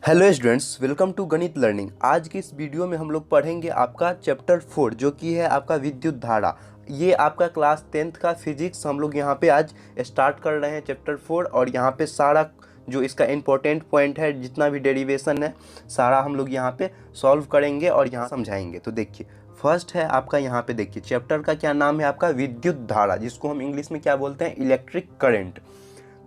Hello students, welcome to गणित learning. आज की इस वीडियो में हम लोग पढ़ेंगे आपका चैप्टर 4 जो कि है आपका विद्युत धारा। ये आपका क्लास 10th का फिजिक्स हम लोग यहाँ पे आज स्टार्ट कर रहे हैं चैप्टर 4। और यहाँ पे सारा जो इसका इम्पोर्टेंट पॉइंट है, जितना भी डेरिवेशन है, सारा हम लोग यहाँ पे सॉल्व करेंगे और यहाँ समझाएंगे। तो देखिए, फर्स्ट है आपका यहाँ पे देखिए चैप्टर का क्या नाम है आपका विद्युत धारा, जिसको हम इंग्लिश में क्या बोलते हैं, इलेक्ट्रिक करंट।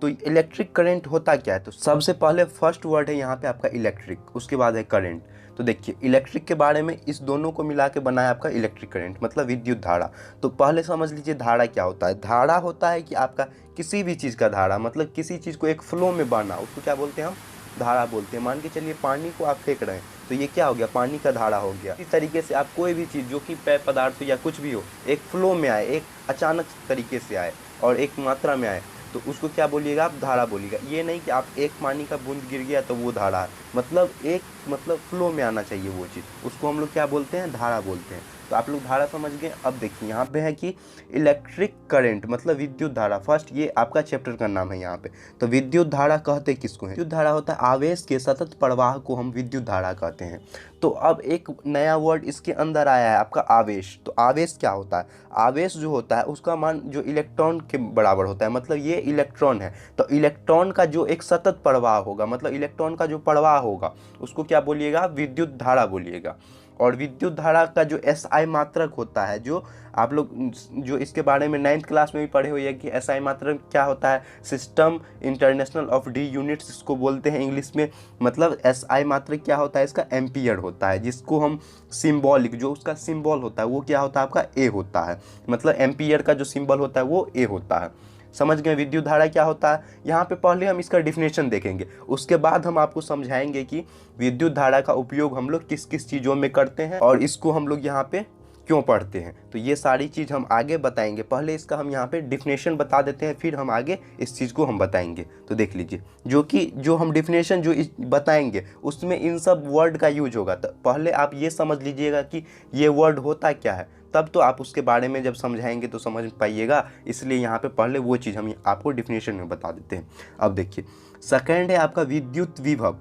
तो इलेक्ट्रिक करंट होता क्या है? तो सबसे पहले फर्स्ट वर्ड है यहाँ पे आपका इलेक्ट्रिक, उसके बाद है करंट। तो देखिए, इलेक्ट्रिक के बारे में इस दोनों को मिला के बनाया आपका इलेक्ट्रिक करंट, मतलब विद्युत धारा। तो पहले समझ लीजिए धारा क्या होता है। धारा होता है कि आपका किसी भी चीज़ का धारा, मतलब किसी चीज़ को एक फ्लो में बहना, उसको क्या बोलते हैं हम, धारा बोलते हैं। मान के चलिए पानी को आप फेंक रहे हैं, तो ये क्या हो गया, पानी का धारा हो गया। इस तरीके से आप कोई भी चीज़ जो कि पेय पदार्थ या कुछ भी हो, एक फ्लो में आए, एक अचानक तरीके से आए और एक मात्रा में आए, तो उसको क्या बोलिएगा, आप धारा बोलिएगा। ये नहीं कि आप एक पानी का बूंद गिर गया तो वो धारा है, मतलब एक मतलब फ्लो में आना चाहिए वो चीज़, उसको हम लोग क्या बोलते हैं, धारा बोलते हैं। तो आप लोग धारा समझ गए। अब देखिए यहाँ पे है कि इलेक्ट्रिक करंट मतलब विद्युत धारा। फर्स्ट ये आपका चैप्टर का नाम है यहाँ पे। तो विद्युत धारा कहते किसको है? विद्युत धारा होता है आवेश के सतत प्रवाह को हम विद्युत धारा कहते हैं। तो अब एक नया वर्ड इसके अंदर आया है आपका आवेश। तो आवेश क्या होता है? आवेश जो होता है उसका मान जो इलेक्ट्रॉन के बराबर होता है, मतलब ये इलेक्ट्रॉन है। तो इलेक्ट्रॉन का जो एक सतत प्रवाह होगा, मतलब इलेक्ट्रॉन का जो प्रवाह होगा, उसको क्या बोलिएगा, विद्युत धारा बोलिएगा। और विद्युत धारा का जो एसआई मात्रक होता है, जो आप लोग जो इसके बारे में 9th क्लास में भी पढ़े हुए हैं कि एसआई मात्रक क्या होता है, system international of D units इसको बोलते हैं इंग्लिश में। मतलब एसआई मात्रक क्या होता है, इसका एम्पियर होता है, जिसको हम सिंबॉलिक, जो उसका सिंबल होता है वो क्या होता है आपका ए होता है। मतलब एम्पियर का जो सिंबल होता है वो ए होता है। समझ गए विद्युत धारा क्या होता है? यहाँ पे पहले हम इसका डिफिनेशन देखेंगे, उसके बाद हम आपको समझाएंगे कि विद्युत धारा का उपयोग हम लोग किस किस चीज़ों में करते हैं और इसको हम लोग यहाँ पे क्यों पढ़ते हैं। तो ये सारी चीज़ हम आगे बताएंगे। पहले इसका हम यहाँ पे डिफिनेशन बता देते हैं, फिर हम आगे इस चीज़ को हम बताएंगे। तो देख लीजिए, जो हम डिफिनेशन बताएंगे उसमें इन सब वर्ड का यूज होगा। तो पहले आप ये समझ लीजिएगा कि ये वर्ड होता क्या है, तब तो आप उसके बारे में जब समझाएंगे तो समझ पाइएगा। इसलिए यहाँ पे पहले वो चीज़ हम आपको डिफिनेशन में बता देते हैं। अब देखिए, सेकंड है आपका विद्युत विभव।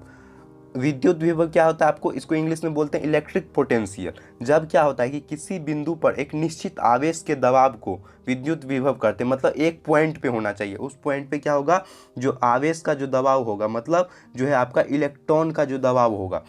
विद्युत विभव क्या होता है आपको, इसको इंग्लिश में बोलते हैं इलेक्ट्रिक पोटेंशियल। जब क्या होता है कि किसी बिंदु पर एक निश्चित आवेश के दबाव को विद्युत विभव करते हैं, मतलब एक पॉइंट पे होना चाहिए। उस पॉइंट पे क्या होगा, जो आवेश का जो दबाव होगा, मतलब जो है आपका इलेक्ट्रॉन का जो दबाव होगा,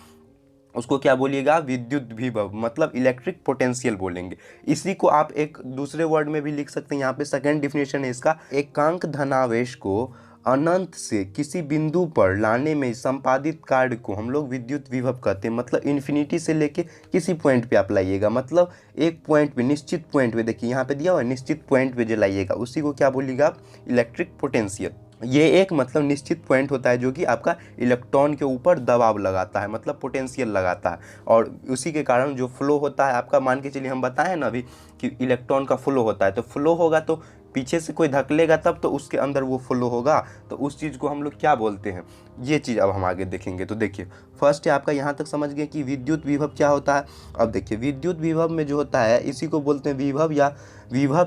उसको क्या बोलिएगा, विद्युत विभव, मतलब इलेक्ट्रिक पोटेंशियल बोलेंगे। इसी को आप एक दूसरे वर्ड में भी लिख सकते हैं। यहाँ पे सेकंड डिफिनेशन है इसका, एकांक धनावेश को अनंत से किसी बिंदु पर लाने में संपादित कार्य को हम लोग विद्युत विभव कहते हैं। मतलब इन्फिनिटी से लेके किसी पॉइंट पे आप लाइएगा, मतलब एक पॉइंट पे, निश्चित पॉइंट पे, देखिए यहाँ पे दिया हुआ है, निश्चित पॉइंट पे जो लाइएगा उसी को क्या बोलिएगा आप, इलेक्ट्रिक पोटेंशियल। ये एक मतलब निश्चित पॉइंट होता है जो कि आपका इलेक्ट्रॉन के ऊपर दबाव लगाता है, मतलब पोटेंशियल लगाता है। और उसी के कारण जो फ्लो होता है आपका, मान के चलिए हम बताएं ना अभी कि इलेक्ट्रॉन का फ्लो होता है, तो फ्लो होगा तो पीछे से कोई धकेलेगा तब तो उसके अंदर वो फ्लो होगा। तो उस चीज़ को हम लोग क्या बोलते हैं, ये चीज़ अब हम आगे देखेंगे। तो देखिए, फर्स्ट है आपका, यहाँ तक समझ गए कि विद्युत विभव क्या होता है। अब देखिए, विद्युत विभव में जो होता है इसी को बोलते हैं विभव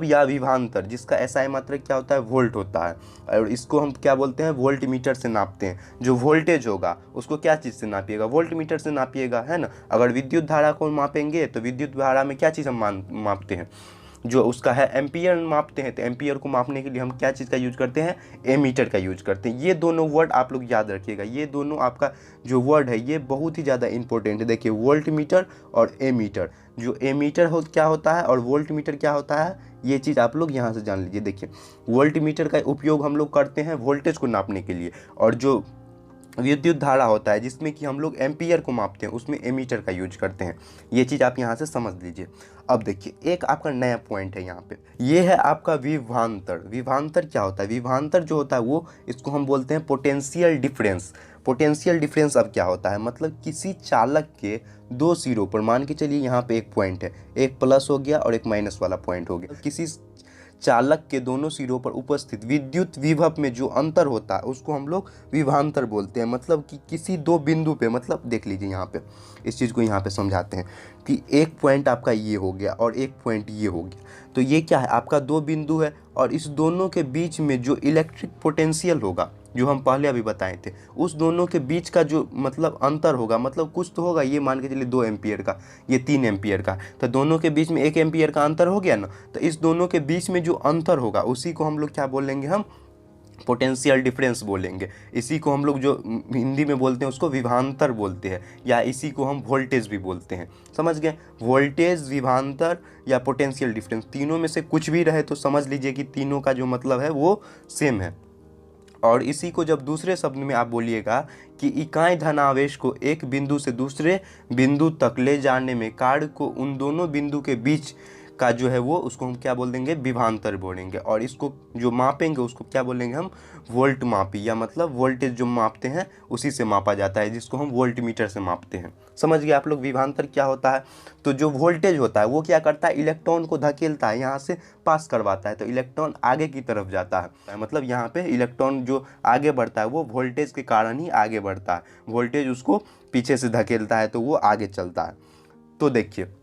या विभवांतर, जिसका एसआई मात्रक क्या होता है, वोल्ट होता है। और इसको हम क्या बोलते हैं, वोल्ट मीटर से नापते हैं। जो वोल्टेज होगा उसको क्या चीज़ से नापिएगा, वोल्ट मीटर से नापिएगा, है ना। अगर विद्युत धारा को मापेंगे तो विद्युत धारा में क्या चीज़ हम मापते हैं, जो उसका है एम्पियर मापते हैं। तो एम्पियर को मापने के लिए हम क्या चीज़ का यूज करते हैं, एमीटर का यूज करते हैं। ये दोनों वर्ड आप लोग याद रखिएगा। ये दोनों आपका जो वर्ड है ये बहुत ही ज़्यादा इंपॉर्टेंट है। देखिए, वोल्ट मीटर और एमीटर। जो एमीटर क्या होता है और वोल्ट मीटर क्या होता है, ये चीज़ आप लोग यहाँ से जान लीजिए। देखिए, वोल्ट मीटर का उपयोग हम लोग करते हैं वोल्टेज को नापने के लिए, और जो विद्युत धारा होता है जिसमें कि हम लोग एम्पियर को मापते हैं उसमें एमीटर का यूज करते हैं। ये चीज़ आप यहाँ से समझ लीजिए। अब देखिए, एक आपका नया पॉइंट है यहाँ पे, ये है आपका विभवांतर। विभवांतर क्या होता है? विभवांतर जो होता है वो, इसको हम बोलते हैं पोटेंशियल डिफरेंस। पोटेंशियल डिफरेंस अब क्या होता है, मतलब किसी चालक के दो सिरों पर, मान के चलिए यहाँ पे एक पॉइंट है, एक प्लस हो गया और एक माइनस वाला पॉइंट हो गया, किसी चालक के दोनों सिरों पर उपस्थित विद्युत विभव में जो अंतर होता है उसको हम लोग विभवांतर बोलते हैं। मतलब कि किसी दो बिंदु पे, मतलब देख लीजिए यहाँ पे, इस चीज़ को यहाँ पे समझाते हैं कि एक पॉइंट आपका ये हो गया और एक पॉइंट ये हो गया। तो ये क्या है, आपका दो बिंदु है और इस दोनों के बीच में जो इलेक्ट्रिक पोटेंशियल होगा जो हम पहले अभी बताए थे, उस दोनों के बीच का जो मतलब अंतर होगा, मतलब कुछ तो होगा, ये मान के चलिए 2 एम्पियर का, ये 3 एम्पियर का, तो दोनों के बीच में 1 एम्पियर का अंतर हो गया ना। तो इस दोनों के बीच में जो अंतर होगा उसी को हम लोग क्या बोलेंगे, हम पोटेंशियल डिफरेंस बोलेंगे। इसी को हम लोग जो हिंदी में बोलते हैं उसको विभवांतर बोलते हैं, या इसी को हम वोल्टेज भी बोलते हैं। समझ गए, वोल्टेज, विभवांतर या पोटेंशियल डिफरेंस, तीनों में से कुछ भी रहे तो समझ लीजिए कि तीनों का जो मतलब है वो सेम है। और इसी को जब दूसरे शब्द में आप बोलिएगा कि इकाई धनावेश को एक बिंदु से दूसरे बिंदु तक ले जाने में कार्य को उन दोनों बिंदु के बीच का जो है वो, उसको हम क्या बोल देंगे, विभवांतर बोलेंगे। और इसको जो मापेंगे उसको क्या बोलेंगे, हम वोल्ट मापी, या मतलब वोल्टेज जो मापते हैं उसी से मापा जाता है, जिसको हम वोल्ट मीटर से मापते हैं। समझ गए आप लोग विभवांतर क्या होता है। तो जो वोल्टेज होता है वो क्या करता है, इलेक्ट्रॉन को धकेलता है, यहाँ से पास करवाता है, तो इलेक्ट्रॉन आगे की तरफ जाता है। मतलब यहाँ पे इलेक्ट्रॉन जो आगे बढ़ता है वो वोल्टेज के कारण ही आगे बढ़ता है, वोल्टेज उसको पीछे से धकेलता है तो वो आगे चलता है। तो देखिए,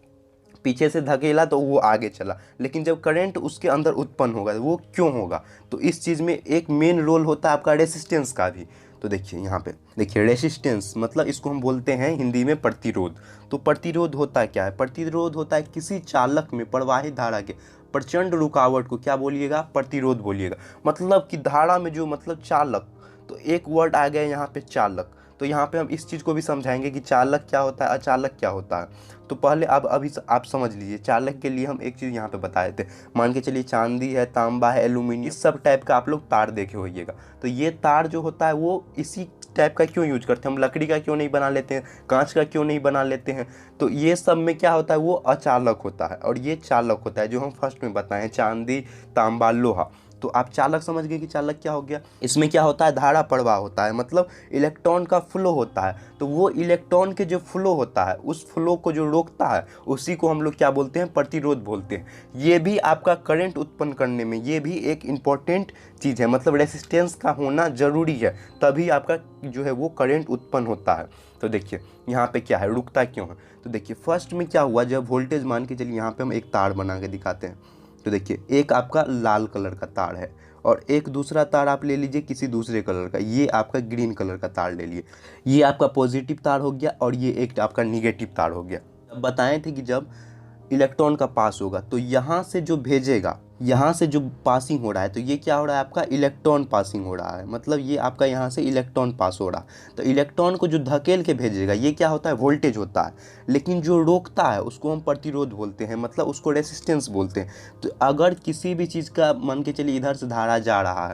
पीछे से धकेला तो वो आगे चला, लेकिन जब करंट उसके अंदर उत्पन्न होगा वो क्यों होगा, तो इस चीज़ में एक मेन रोल होता है आपका रेसिस्टेंस का भी। तो देखिए यहाँ पे देखिए, रेसिस्टेंस मतलब इसको हम बोलते हैं हिंदी में प्रतिरोध। तो प्रतिरोध होता है क्या है, प्रतिरोध होता है किसी चालक में प्रवाहित धारा के प्रचंड रुकावट को क्या बोलिएगा, प्रतिरोध बोलिएगा। मतलब कि धारा में जो मतलब चालक, तो एक वर्ड आ गया यहाँ पे चालक। तो यहाँ पे हम इस चीज़ को भी समझाएंगे कि चालक क्या होता है, अचालक क्या होता है। तो पहले अब अभी आप समझ लीजिए, चालक के लिए हम एक चीज़ यहाँ पे बताए थे, मान के चलिए चांदी है, तांबा है, एल्यूमिनियम, इस सब टाइप का आप लोग तार देखे होइएगा। तो ये तार जो होता है वो इसी टाइप का क्यों यूज करते हैं, हम लकड़ी का क्यों नहीं बना लेते हैं, कांच का क्यों नहीं बना लेते हैं। तो ये सब में क्या होता है, वो अचालक होता है और ये चालक होता है, जो हम फर्स्ट में बताएं, चांदी, तांबा, लोहा। तो आप चालक समझ गए कि चालक क्या हो गया। इसमें क्या होता है, धारा प्रवाह होता है, मतलब इलेक्ट्रॉन का फ्लो होता है। तो वो इलेक्ट्रॉन के जो फ्लो होता है, उस फ्लो को जो रोकता है उसी को हम लोग क्या बोलते हैं, प्रतिरोध बोलते हैं। ये भी आपका करंट उत्पन्न करने में ये भी एक इम्पॉर्टेंट चीज़ है, मतलब रेसिस्टेंस का होना ज़रूरी है, तभी आपका जो है वो करंट उत्पन्न होता है। तो देखिए यहाँ पे क्या है, रुकता क्यों है। तो देखिए फर्स्ट में क्या हुआ, जब वोल्टेज मान के चलिए, यहाँ पे हम एक तार बना के दिखाते हैं। तो देखिए एक आपका लाल कलर का तार है और एक दूसरा तार आप ले लीजिए किसी दूसरे कलर का, ये आपका ग्रीन कलर का तार ले लिए। ये आपका पॉजिटिव तार हो गया और ये एक आपका निगेटिव तार हो गया। अब बताए थे कि जब इलेक्ट्रॉन का पास होगा तो यहाँ से जो भेजेगा, यहाँ से जो पासिंग हो रहा है, तो ये क्या हो रहा है, आपका इलेक्ट्रॉन पासिंग हो रहा है, मतलब ये आपका यहाँ से इलेक्ट्रॉन पास हो रहा है। तो इलेक्ट्रॉन को जो धकेल के भेजेगा ये क्या होता है, वोल्टेज होता है। लेकिन जो रोकता है उसको हम प्रतिरोध बोलते हैं, मतलब उसको रेसिस्टेंस बोलते हैं। तो अगर किसी भी चीज़ का मान के चलिए इधर से धारा जा रहा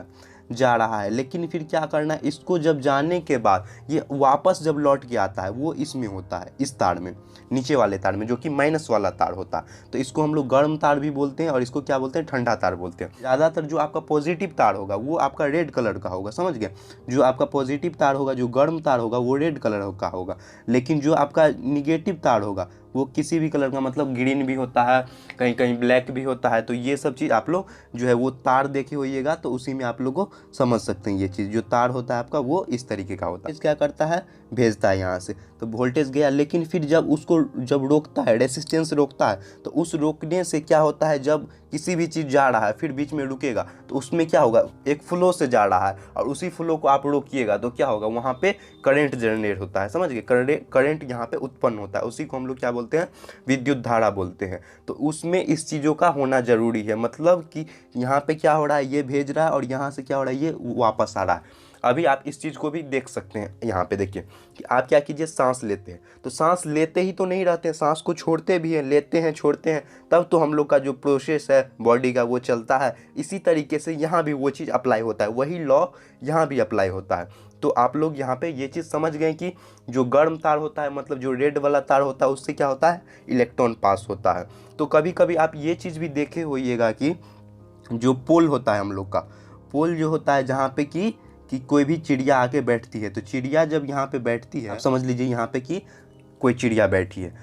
है, लेकिन फिर क्या करना है, इसको जब जाने के बाद ये वापस जब लौट के आता है वो इसमें होता है, इस तार में, नीचे वाले तार में, जो कि माइनस वाला तार होता है। तो इसको हम लोग गर्म तार भी बोलते हैं और इसको क्या बोलते हैं, ठंडा तार बोलते हैं। ज़्यादातर जो आपका पॉजिटिव तार होगा वो आपका रेड कलर का होगा, समझ गए। जो आपका पॉजिटिव तार होगा, जो गर्म तार होगा वो रेड कलर का होगा, लेकिन जो आपका निगेटिव तार होगा वो किसी भी कलर का, मतलब ग्रीन भी होता है, कहीं कहीं ब्लैक भी होता है। तो ये सब चीज़ आप लोग जो है वो तार देखे होइएगा, तो उसी में आप लोग को समझ सकते हैं। ये चीज़ जो तार होता है आपका वो इस तरीके का होता है। क्या करता है, भेजता है यहाँ से, तो वोल्टेज गया, लेकिन फिर जब उसको जब रोकता है, रेसिस्टेंस रोकता है, तो उस रोकने से क्या होता है, जब किसी भी चीज़ जा रहा है फिर बीच में रुकेगा तो उसमें क्या होगा, एक फ्लो से जा रहा है और उसी फ्लो को आप रोकिएगा तो क्या होगा, वहाँ पे करंट जनरेट होता है, समझ गए। करंट यहाँ पे उत्पन्न होता है, उसी को हम लोग क्या बोलते हैं, विद्युत धारा बोलते हैं। तो उसमें इस चीज़ों का होना ज़रूरी है, मतलब कि यहाँ पे क्या हो रहा है, ये भेज रहा है और यहाँ से क्या हो रहा है, ये वापस आ रहा है। अभी आप इस चीज़ को भी देख सकते हैं, यहाँ पे देखिए कि आप क्या कीजिए, सांस लेते हैं तो सांस लेते ही तो नहीं रहते हैं, सांस को छोड़ते भी हैं, लेते हैं, छोड़ते हैं, तब तो हम लोग का जो प्रोसेस है बॉडी का वो चलता है। इसी तरीके से यहाँ भी वो चीज़ अप्लाई होता है, वही लॉ यहाँ भी अप्लाई होता है। तो आप लोग यहाँ पे ये चीज़ समझ गए कि जो गर्म तार होता है, मतलब जो रेड वाला तार होता है, उससे क्या होता है, इलेक्ट्रॉन पास होता है। तो कभी कभी आप ये चीज़ भी देखे होइएगा कि जो पोल होता है हम लोग का, पोल जो होता है जहाँ पे कि कोई भी चिड़िया आके बैठती है, तो चिड़िया जब यहाँ पे बैठती है, आप समझ लीजिए यहाँ पे कि कोई चिड़िया बैठी है,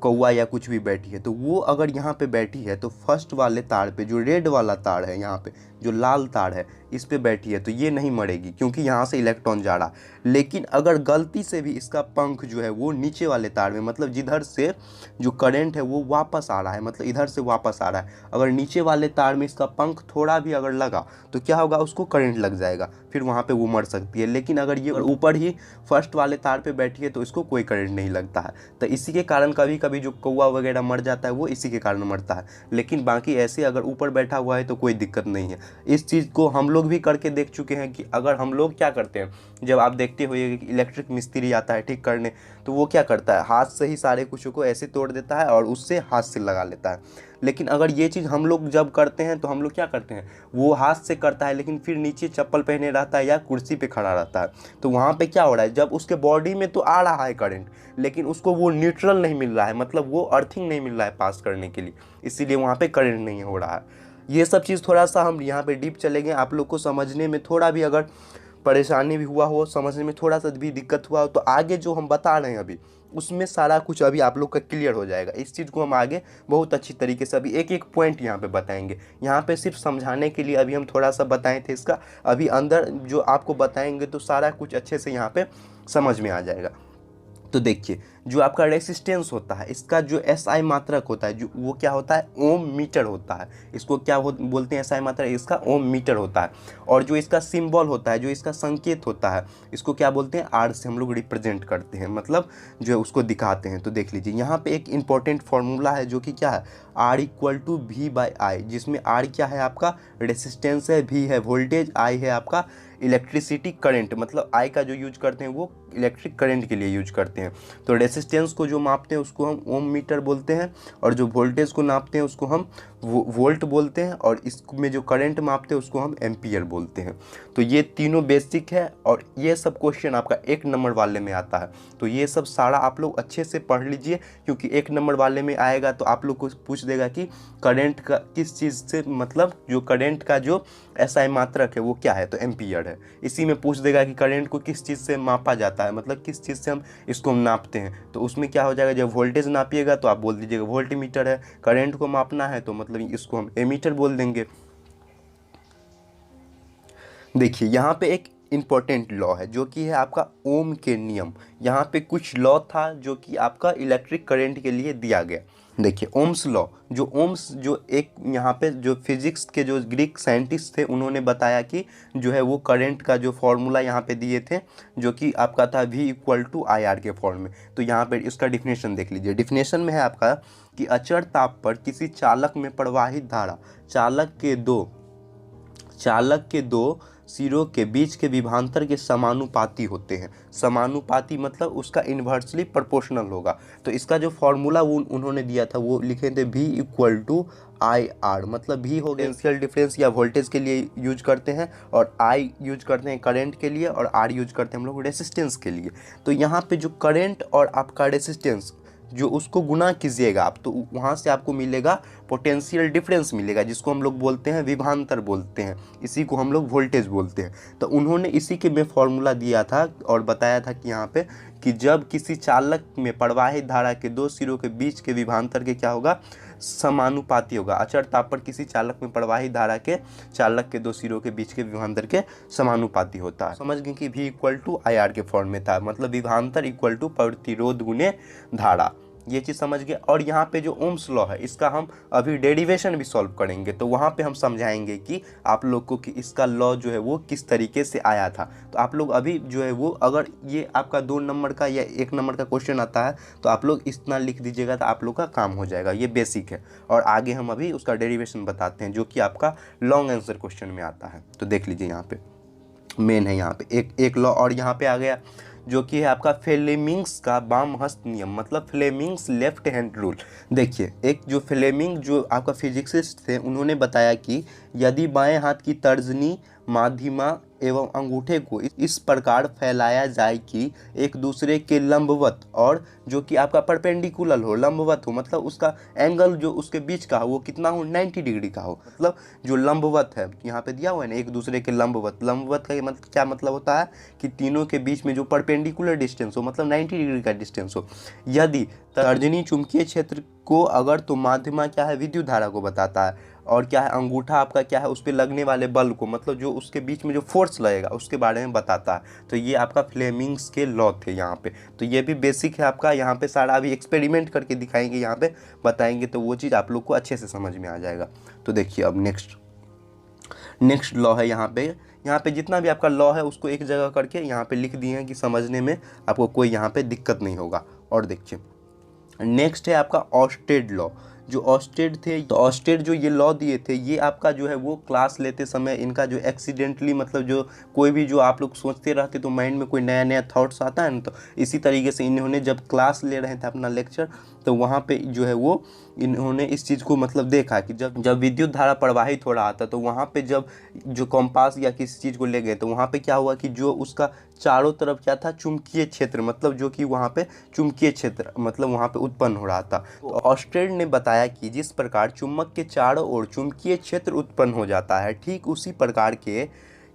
कौवा या कुछ भी बैठी है, तो वो अगर यहाँ पे बैठी है तो फर्स्ट वाले तार पे जो रेड वाला तार है, यहाँ पे जो लाल तार है, इस पे बैठी है तो ये नहीं मरेगी क्योंकि यहाँ से इलेक्ट्रॉन जा रहा। लेकिन अगर गलती से भी इसका पंख जो है वो नीचे वाले तार में, मतलब जिधर से जो करंट है वो वापस आ रहा है, मतलब इधर से वापस आ रहा है, अगर नीचे वाले तार में इसका पंख थोड़ा भी अगर लगा तो क्या होगा, उसको करंट लग जाएगा, फिर वहाँ पे वो मर सकती है। लेकिन अगर ये ऊपर ही फर्स्ट वाले तार पे बैठी है तो इसको कोई करंट नहीं लगता है। तो इसी के कारण कभी कभी जो कौवा वगैरह मर जाता है वो इसी के कारण मरता है। लेकिन बाकी ऐसे अगर ऊपर बैठा हुआ है तो कोई दिक्कत नहीं है। इस चीज़ को हम लोग भी करके देख चुके हैं कि अगर हम लोग क्या करते हैं, जब आप देखते होइए कि इलेक्ट्रिक मिस्त्री आता है ठीक करने, तो वो क्या करता है, हाथ से ही सारे कुछ को ऐसे तोड़ देता है और उससे हाथ से लगा लेता है। लेकिन अगर ये चीज़ हम लोग जब करते हैं तो हम लोग क्या करते हैं, वो हाथ से करता है लेकिन फिर नीचे चप्पल पहने रहता है या कुर्सी पे खड़ा रहता है। तो वहाँ पे क्या हो रहा है, जब उसके बॉडी में तो आ रहा है करंट लेकिन उसको वो न्यूट्रल नहीं मिल रहा है, मतलब वो अर्थिंग नहीं मिल रहा है पास करने के लिए, इसीलिए वहाँ पे करंट नहीं हो रहा है। ये सब चीज़ थोड़ा सा हम यहाँ पे डीप चलेंगे, आप लोग को समझने में थोड़ा भी अगर परेशानी भी हुआ हो, समझने में थोड़ा सा भी दिक्कत हुआ हो, तो आगे जो हम बता रहे हैं अभी उसमें सारा कुछ अभी आप लोग का क्लियर हो जाएगा। इस चीज़ को हम आगे बहुत अच्छी तरीके से अभी एक एक पॉइंट यहाँ पे बताएंगे। यहाँ पे सिर्फ समझाने के लिए अभी हम थोड़ा सा बताए थे इसका, अभी अंदर जो आपको बताएंगे तो सारा कुछ अच्छे से यहाँ पे समझ में आ जाएगा। तो देखिए, जो आपका रेसिस्टेंस होता है, इसका जो एसआई मात्रक होता है, जो वो क्या होता है, ओम मीटर होता है। इसको क्या बोलते हैं, एसआई मात्रक, इसका ओम मीटर होता है। और जो इसका सिंबल होता है, जो इसका संकेत होता है, इसको क्या बोलते हैं, आर से हम लोग रिप्रेजेंट करते हैं, मतलब जो है उसको दिखाते हैं। तो देख लीजिए यहाँ पे एक इंपॉर्टेंट फॉर्मूला है जो कि क्या है, R equal to V by I, जिसमें आर क्या है आपका रेसिस्टेंस है, वी है वोल्टेज, आई है आपका इलेक्ट्रिसिटी करंट, मतलब आई का जो यूज करते हैं वो इलेक्ट्रिक करंट के लिए यूज करते हैं। तो रेसिस्टेंस को जो मापते हैं उसको हम ओम मीटर बोलते हैं, और जो वोल्टेज को नापते हैं उसको हम वोल्ट बोलते हैं, और इसमें जो करंट मापते हैं उसको हम एम्पियर बोलते हैं। तो ये तीनों बेसिक है और ये सब क्वेश्चन आपका 1 नंबर वाले में आता है। तो ये सब सारा आप लोग अच्छे से पढ़ लीजिए, क्योंकि 1 नंबर वाले में आएगा तो आप लोग को पूछ देगा कि करंट का किस चीज़ से, मतलब जो करंट का जो एसआई मात्रक है वो क्या है, तो एम्पियर है। इसी में पूछ देगा कि करंट को किस चीज़ से मापा जाता है, मतलब किस चीज़ से हम इसको नापते हैं। तो उसमें क्या हो जाएगा, जब वोल्टेज नापिएगा तो आप बोल दीजिएगा वोल्ट मीटर है, करंट को मापना है तो मतलब इसको हम एमीटर बोल देंगे। देखिए यहाँ पे एक इम्पॉर्टेंट लॉ है जो कि है आपका ओम के नियम। यहाँ पे कुछ लॉ था जो कि आपका इलेक्ट्रिक करंट के लिए दिया गया। देखिए ओम्स लॉ, जो ओम्स जो एक यहाँ पे जो फिजिक्स के जो ग्रीक साइंटिस्ट थे उन्होंने बताया कि जो है वो करंट का जो फॉर्मूला यहाँ पे दिए थे, जो कि आपका था V equal to I R के फॉर्म में। तो यहाँ पे इसका डिफिनेशन देख लीजिए। डिफिनेशन में है आपका कि अचर ताप पर किसी चालक में प्रवाहित धारा चालक के दो सिरों के बीच के विभवांतर के समानुपाती होते हैं। समानुपाती मतलब उसका इन्वर्सली प्रोपोर्शनल होगा। तो इसका जो फॉर्मूला वो उन्होंने दिया था वो लिखे थे V equal to I R, मतलब V हो पोटेंशियल डिफरेंस या वोल्टेज के लिए यूज करते हैं, और I यूज करते हैं करंट के लिए, और R यूज करते हैं हम लोग रेसिस्टेंस के लिए। तो यहाँ पे जो करंट और आपका रेसिस्टेंस जो उसको गुना कीजिएगा आप, तो वहाँ से आपको मिलेगा पोटेंशियल डिफरेंस मिलेगा, जिसको हम लोग बोलते हैं विभवांतर बोलते हैं, इसी को हम लोग वोल्टेज बोलते हैं। तो उन्होंने इसी के में फॉर्मूला दिया था और बताया था कि यहाँ पे कि जब किसी चालक में प्रवाहित धारा के दो सिरों के बीच के विभवांतर के क्या होगा, समानुपाती होगा। अचर ताप पर किसी चालक में प्रवाहित धारा के चालक के दो सिरों के बीच के विभवांतर के समानुपाती होता है। समझ गए कि V equal to I R के फॉर्म में था, मतलब विभवांतर इक्वल टू प्रतिरोध गुणे धारा, ये चीज़ समझ गए। और यहाँ पे जो ओम्स लॉ है इसका हम अभी डेरिवेशन भी सॉल्व करेंगे, तो वहाँ पे हम समझाएंगे कि आप लोग को कि इसका लॉ जो है वो किस तरीके से आया था। तो आप लोग अभी जो है वो, अगर ये आपका 2 नंबर का या 1 नंबर का क्वेश्चन आता है तो आप लोग इतना लिख दीजिएगा तो आप लोग का काम हो जाएगा। ये बेसिक है, और आगे हम अभी उसका डेरिवेशन बताते हैं जो कि आपका लॉन्ग आंसर क्वेश्चन में आता है। तो देख लीजिए यहाँ पे मेन है, यहाँ पे एक लॉ और यहाँ पे आ गया जो कि है आपका फ्लेमिंग्स का बाम हस्त नियम, मतलब फ्लेमिंग्स लेफ्ट हैंड रूल। देखिए एक जो फ्लेमिंग जो आपका फिजिसिस्ट थे उन्होंने बताया कि यदि बाएं हाथ की तर्जनी, माध्यमा एवं अंगूठे को इस प्रकार फैलाया जाए कि एक दूसरे के लंबवत, और जो कि आपका परपेंडिकुलर हो, लंबवत हो, मतलब उसका एंगल जो उसके बीच का हो वो कितना हो, 90 डिग्री का हो। मतलब जो लंबवत है यहाँ पे दिया हुआ है ना, एक दूसरे के लंबवत, लंबवत का मतलब क्या मतलब होता है कि तीनों के बीच में जो परपेंडिकुलर डिस्टेंस हो, मतलब 90 डिग्री का डिस्टेंस हो। यदि तर्जनी चुंबकीय क्षेत्र को, अगर तो माध्यमा क्या है, विद्युत धारा को बताता है, और क्या है अंगूठा आपका क्या है उस पर लगने वाले बल को, मतलब जो उसके बीच में जो फोर्स लगेगा उसके बारे में बताता है। तो ये आपका फ्लेमिंग्स के लॉ थे यहाँ पे। तो ये भी बेसिक है आपका, यहाँ पे सारा अभी एक्सपेरिमेंट करके दिखाएंगे, यहाँ पे बताएंगे, तो वो चीज़ आप लोग को अच्छे से समझ में आ जाएगा। तो देखिए अब नेक्स्ट लॉ है यहाँ पे जितना भी आपका लॉ है उसको एक जगह करके यहाँ पे लिख दिए हैं कि समझने में आपको कोई यहाँ पे दिक्कत नहीं होगा। और देखिए नेक्स्ट है आपका ऑस्टेड लॉ। जो ऑस्टेड थे, तो ऑस्टेड जो ये लॉ दिए थे, ये आपका जो है वो क्लास लेते समय इनका जो एक्सीडेंटली, मतलब जो कोई भी जो आप लोग सोचते रहते तो माइंड में कोई नया नया थॉट्स आता है ना, तो इसी तरीके से इन्होंने जब क्लास ले रहे थे अपना लेक्चर, तो वहाँ पे जो है वो इन्होंने इस चीज़ को मतलब देखा कि जब विद्युत धारा प्रवाहित हो रहा था, तो वहाँ पे जब जो कंपास या किसी चीज़ को ले गए तो वहाँ पे क्या हुआ कि जो उसका चारों तरफ क्या था चुंबकीय क्षेत्र, मतलब जो कि वहाँ पे चुंबकीय क्षेत्र मतलब वहाँ पे उत्पन्न हो रहा था। तो ऑस्टेड ने बताया कि जिस प्रकार चुंबक के चारों ओर चुंबकीय क्षेत्र उत्पन्न हो जाता है, ठीक उसी प्रकार के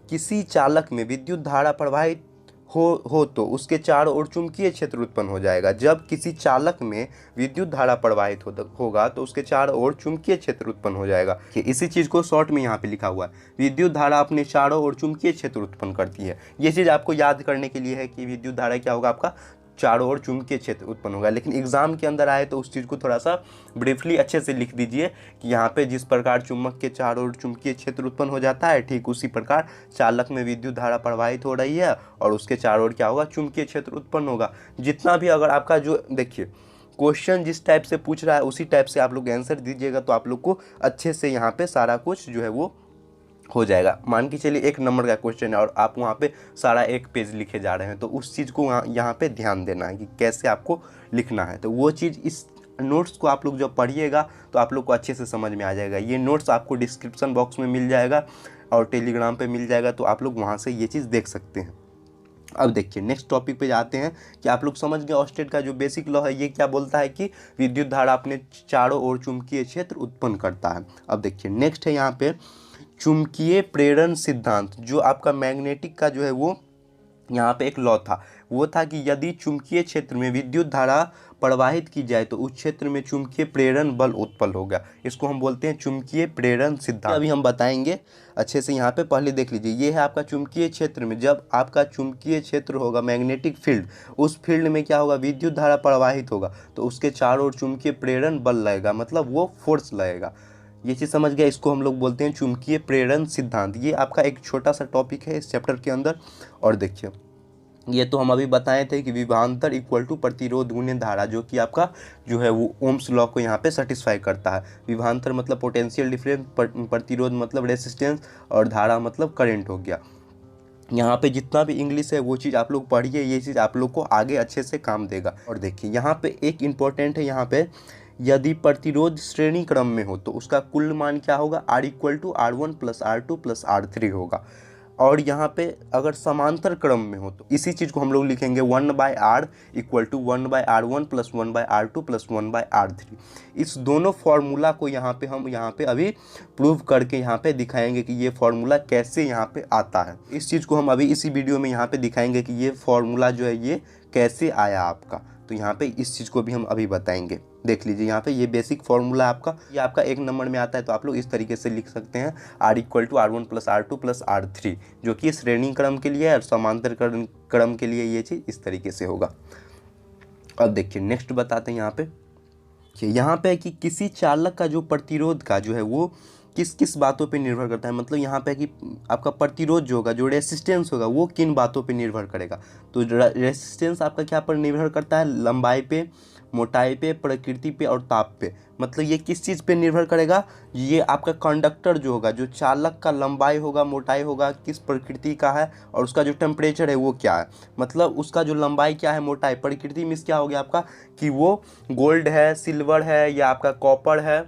किसी चालक में विद्युत धारा प्रवाहित हो तो उसके चारों ओर चुंबकीय क्षेत्र उत्पन्न हो जाएगा। जब किसी चालक में विद्युत धारा प्रवाहित होगा तो उसके चारों ओर चुंबकीय क्षेत्र उत्पन्न हो जाएगा। कि इसी चीज़ को शॉर्ट में यहाँ पे लिखा हुआ है, विद्युत धारा अपने चारों ओर चुंबकीय क्षेत्र उत्पन्न करती है। ये चीज़ आपको याद करने के लिए है कि विद्युत धारा क्या होगा, आपका चारों ओर चुंबकीय क्षेत्र उत्पन्न होगा। लेकिन एग्जाम के अंदर आए तो उस चीज़ को थोड़ा सा ब्रीफली अच्छे से लिख दीजिए कि यहाँ पे जिस प्रकार चुंबक के चारों ओर चुंबकीय क्षेत्र उत्पन्न हो जाता है, ठीक उसी प्रकार चालक में विद्युत धारा प्रवाहित हो रही है और उसके चारों ओर क्या होगा, चुंबकीय क्षेत्र उत्पन्न होगा। जितना भी अगर आपका जो देखिए क्वेश्चन जिस टाइप से पूछ रहा है उसी टाइप से आप लोग आंसर दीजिएगा, तो आप लोग को अच्छे से यहाँ पे सारा कुछ जो है वो हो जाएगा। मान के चलिए 1 नंबर का क्वेश्चन है और आप वहाँ पे सारा 1 पेज लिखे जा रहे हैं, तो उस चीज़ को यहाँ पे ध्यान देना है कि कैसे आपको लिखना है। तो वो चीज़ इस नोट्स को आप लोग जब पढ़िएगा तो आप लोग को अच्छे से समझ में आ जाएगा। ये नोट्स आपको डिस्क्रिप्शन बॉक्स में मिल जाएगा और टेलीग्राम पे मिल जाएगा, तो आप लोग वहाँ से ये चीज़ देख सकते हैं। अब देखिए नेक्स्ट टॉपिक पे जाते हैं कि आप लोग समझ गए ऑस्टेड का जो बेसिक लॉ है ये क्या बोलता है कि विद्युत धारा अपने चारों ओर चुंबकीय क्षेत्र उत्पन्न करता है। अब देखिए नेक्स्ट है यहाँ पे चुंबकीय प्रेरण सिद्धांत। जो आपका मैग्नेटिक का जो है वो यहाँ पे एक लॉ था, वो था कि यदि चुंबकीय क्षेत्र में विद्युत धारा प्रवाहित की जाए तो उस क्षेत्र में चुंबकीय प्रेरण बल उत्पन्न होगा। इसको हम बोलते हैं चुंबकीय प्रेरण सिद्धांत। अभी हम बताएंगे अच्छे से, यहाँ पे पहले देख लीजिए। ये है आपका चुंबकीय क्षेत्र में, जब आपका चुंबकीय क्षेत्र होगा मैग्नेटिक फील्ड, उस फील्ड में क्या होगा, विद्युत धारा प्रवाहित होगा तो उसके चारों ओर चुंबकीय प्रेरण बल लगेगा, मतलब वो फोर्स लगेगा। ये चीज़ समझ गया, इसको हम लोग बोलते हैं चुंबकीय प्रेरण सिद्धांत। ये आपका एक छोटा सा टॉपिक है इस चैप्टर के अंदर। और देखिए ये तो हम अभी बताए थे कि विभवांतर इक्वल टू प्रतिरोध गुणे धारा, जो कि आपका जो है वो ओम्स लॉ को यहाँ पे सेटिस्फाई करता है। विभवांतर मतलब पोटेंशियल डिफरेंस, प्रतिरोध मतलब रेसिस्टेंस, और धारा मतलब करंट हो गया। यहाँ पे जितना भी इंग्लिश है वो चीज़ आप लोग पढ़िए, ये चीज़ आप लोग को आगे अच्छे से काम देगा। और देखिए यहाँ पे एक इम्पोर्टेंट है, यहाँ पे यदि प्रतिरोध श्रेणी क्रम में हो तो उसका कुल मान क्या होगा, R equal to R1 plus R2 plus R3 होगा। और यहाँ पे अगर समांतर क्रम में हो तो इसी चीज़ को हम लोग लिखेंगे 1/R equal to 1/R1 plus 1/R2 plus 1/R3। इस दोनों फार्मूला को यहाँ पे अभी प्रूव करके यहाँ पे दिखाएंगे कि ये फार्मूला कैसे यहाँ पे आता है। इस चीज़ को हम अभी इसी वीडियो में यहाँ पे दिखाएंगे कि ये फार्मूला जो है ये कैसे आया आपका। तो यहाँ पे इस चीज़ को भी हम अभी बताएंगे। देख लीजिए यहाँ पे ये बेसिक फार्मूला आपका, ये आपका 1 नंबर में आता है, तो आप लोग इस तरीके से लिख सकते हैं R equal to R1 plus R2 plus R3, जो कि श्रेणी क्रम के लिए है, और समांतर क्रम के लिए ये चीज़ इस तरीके से होगा। अब देखिए नेक्स्ट बताते हैं यहाँ पे कि किसी चालक का जो प्रतिरोध का जो है वो किस किस बातों पे निर्भर करता है। मतलब यहाँ पे कि आपका प्रतिरोध जो होगा, जो रेसिस्टेंस होगा, वो किन बातों पे निर्भर करेगा। तो रेसिस्टेंस आपका क्या पर निर्भर करता है, लंबाई पे, मोटाई पे, प्रकृति पे और ताप पे। मतलब ये किस चीज़ पे निर्भर करेगा, ये आपका कंडक्टर जो होगा, जो चालक का लंबाई होगा, मोटाई होगा, किस प्रकृति का है, और उसका जो टेम्परेचर है वो क्या है। मतलब उसका जो लंबाई क्या है, मोटाई, प्रकृति में क्या हो गया आपका कि वो गोल्ड है, सिल्वर है, या आपका कॉपर है,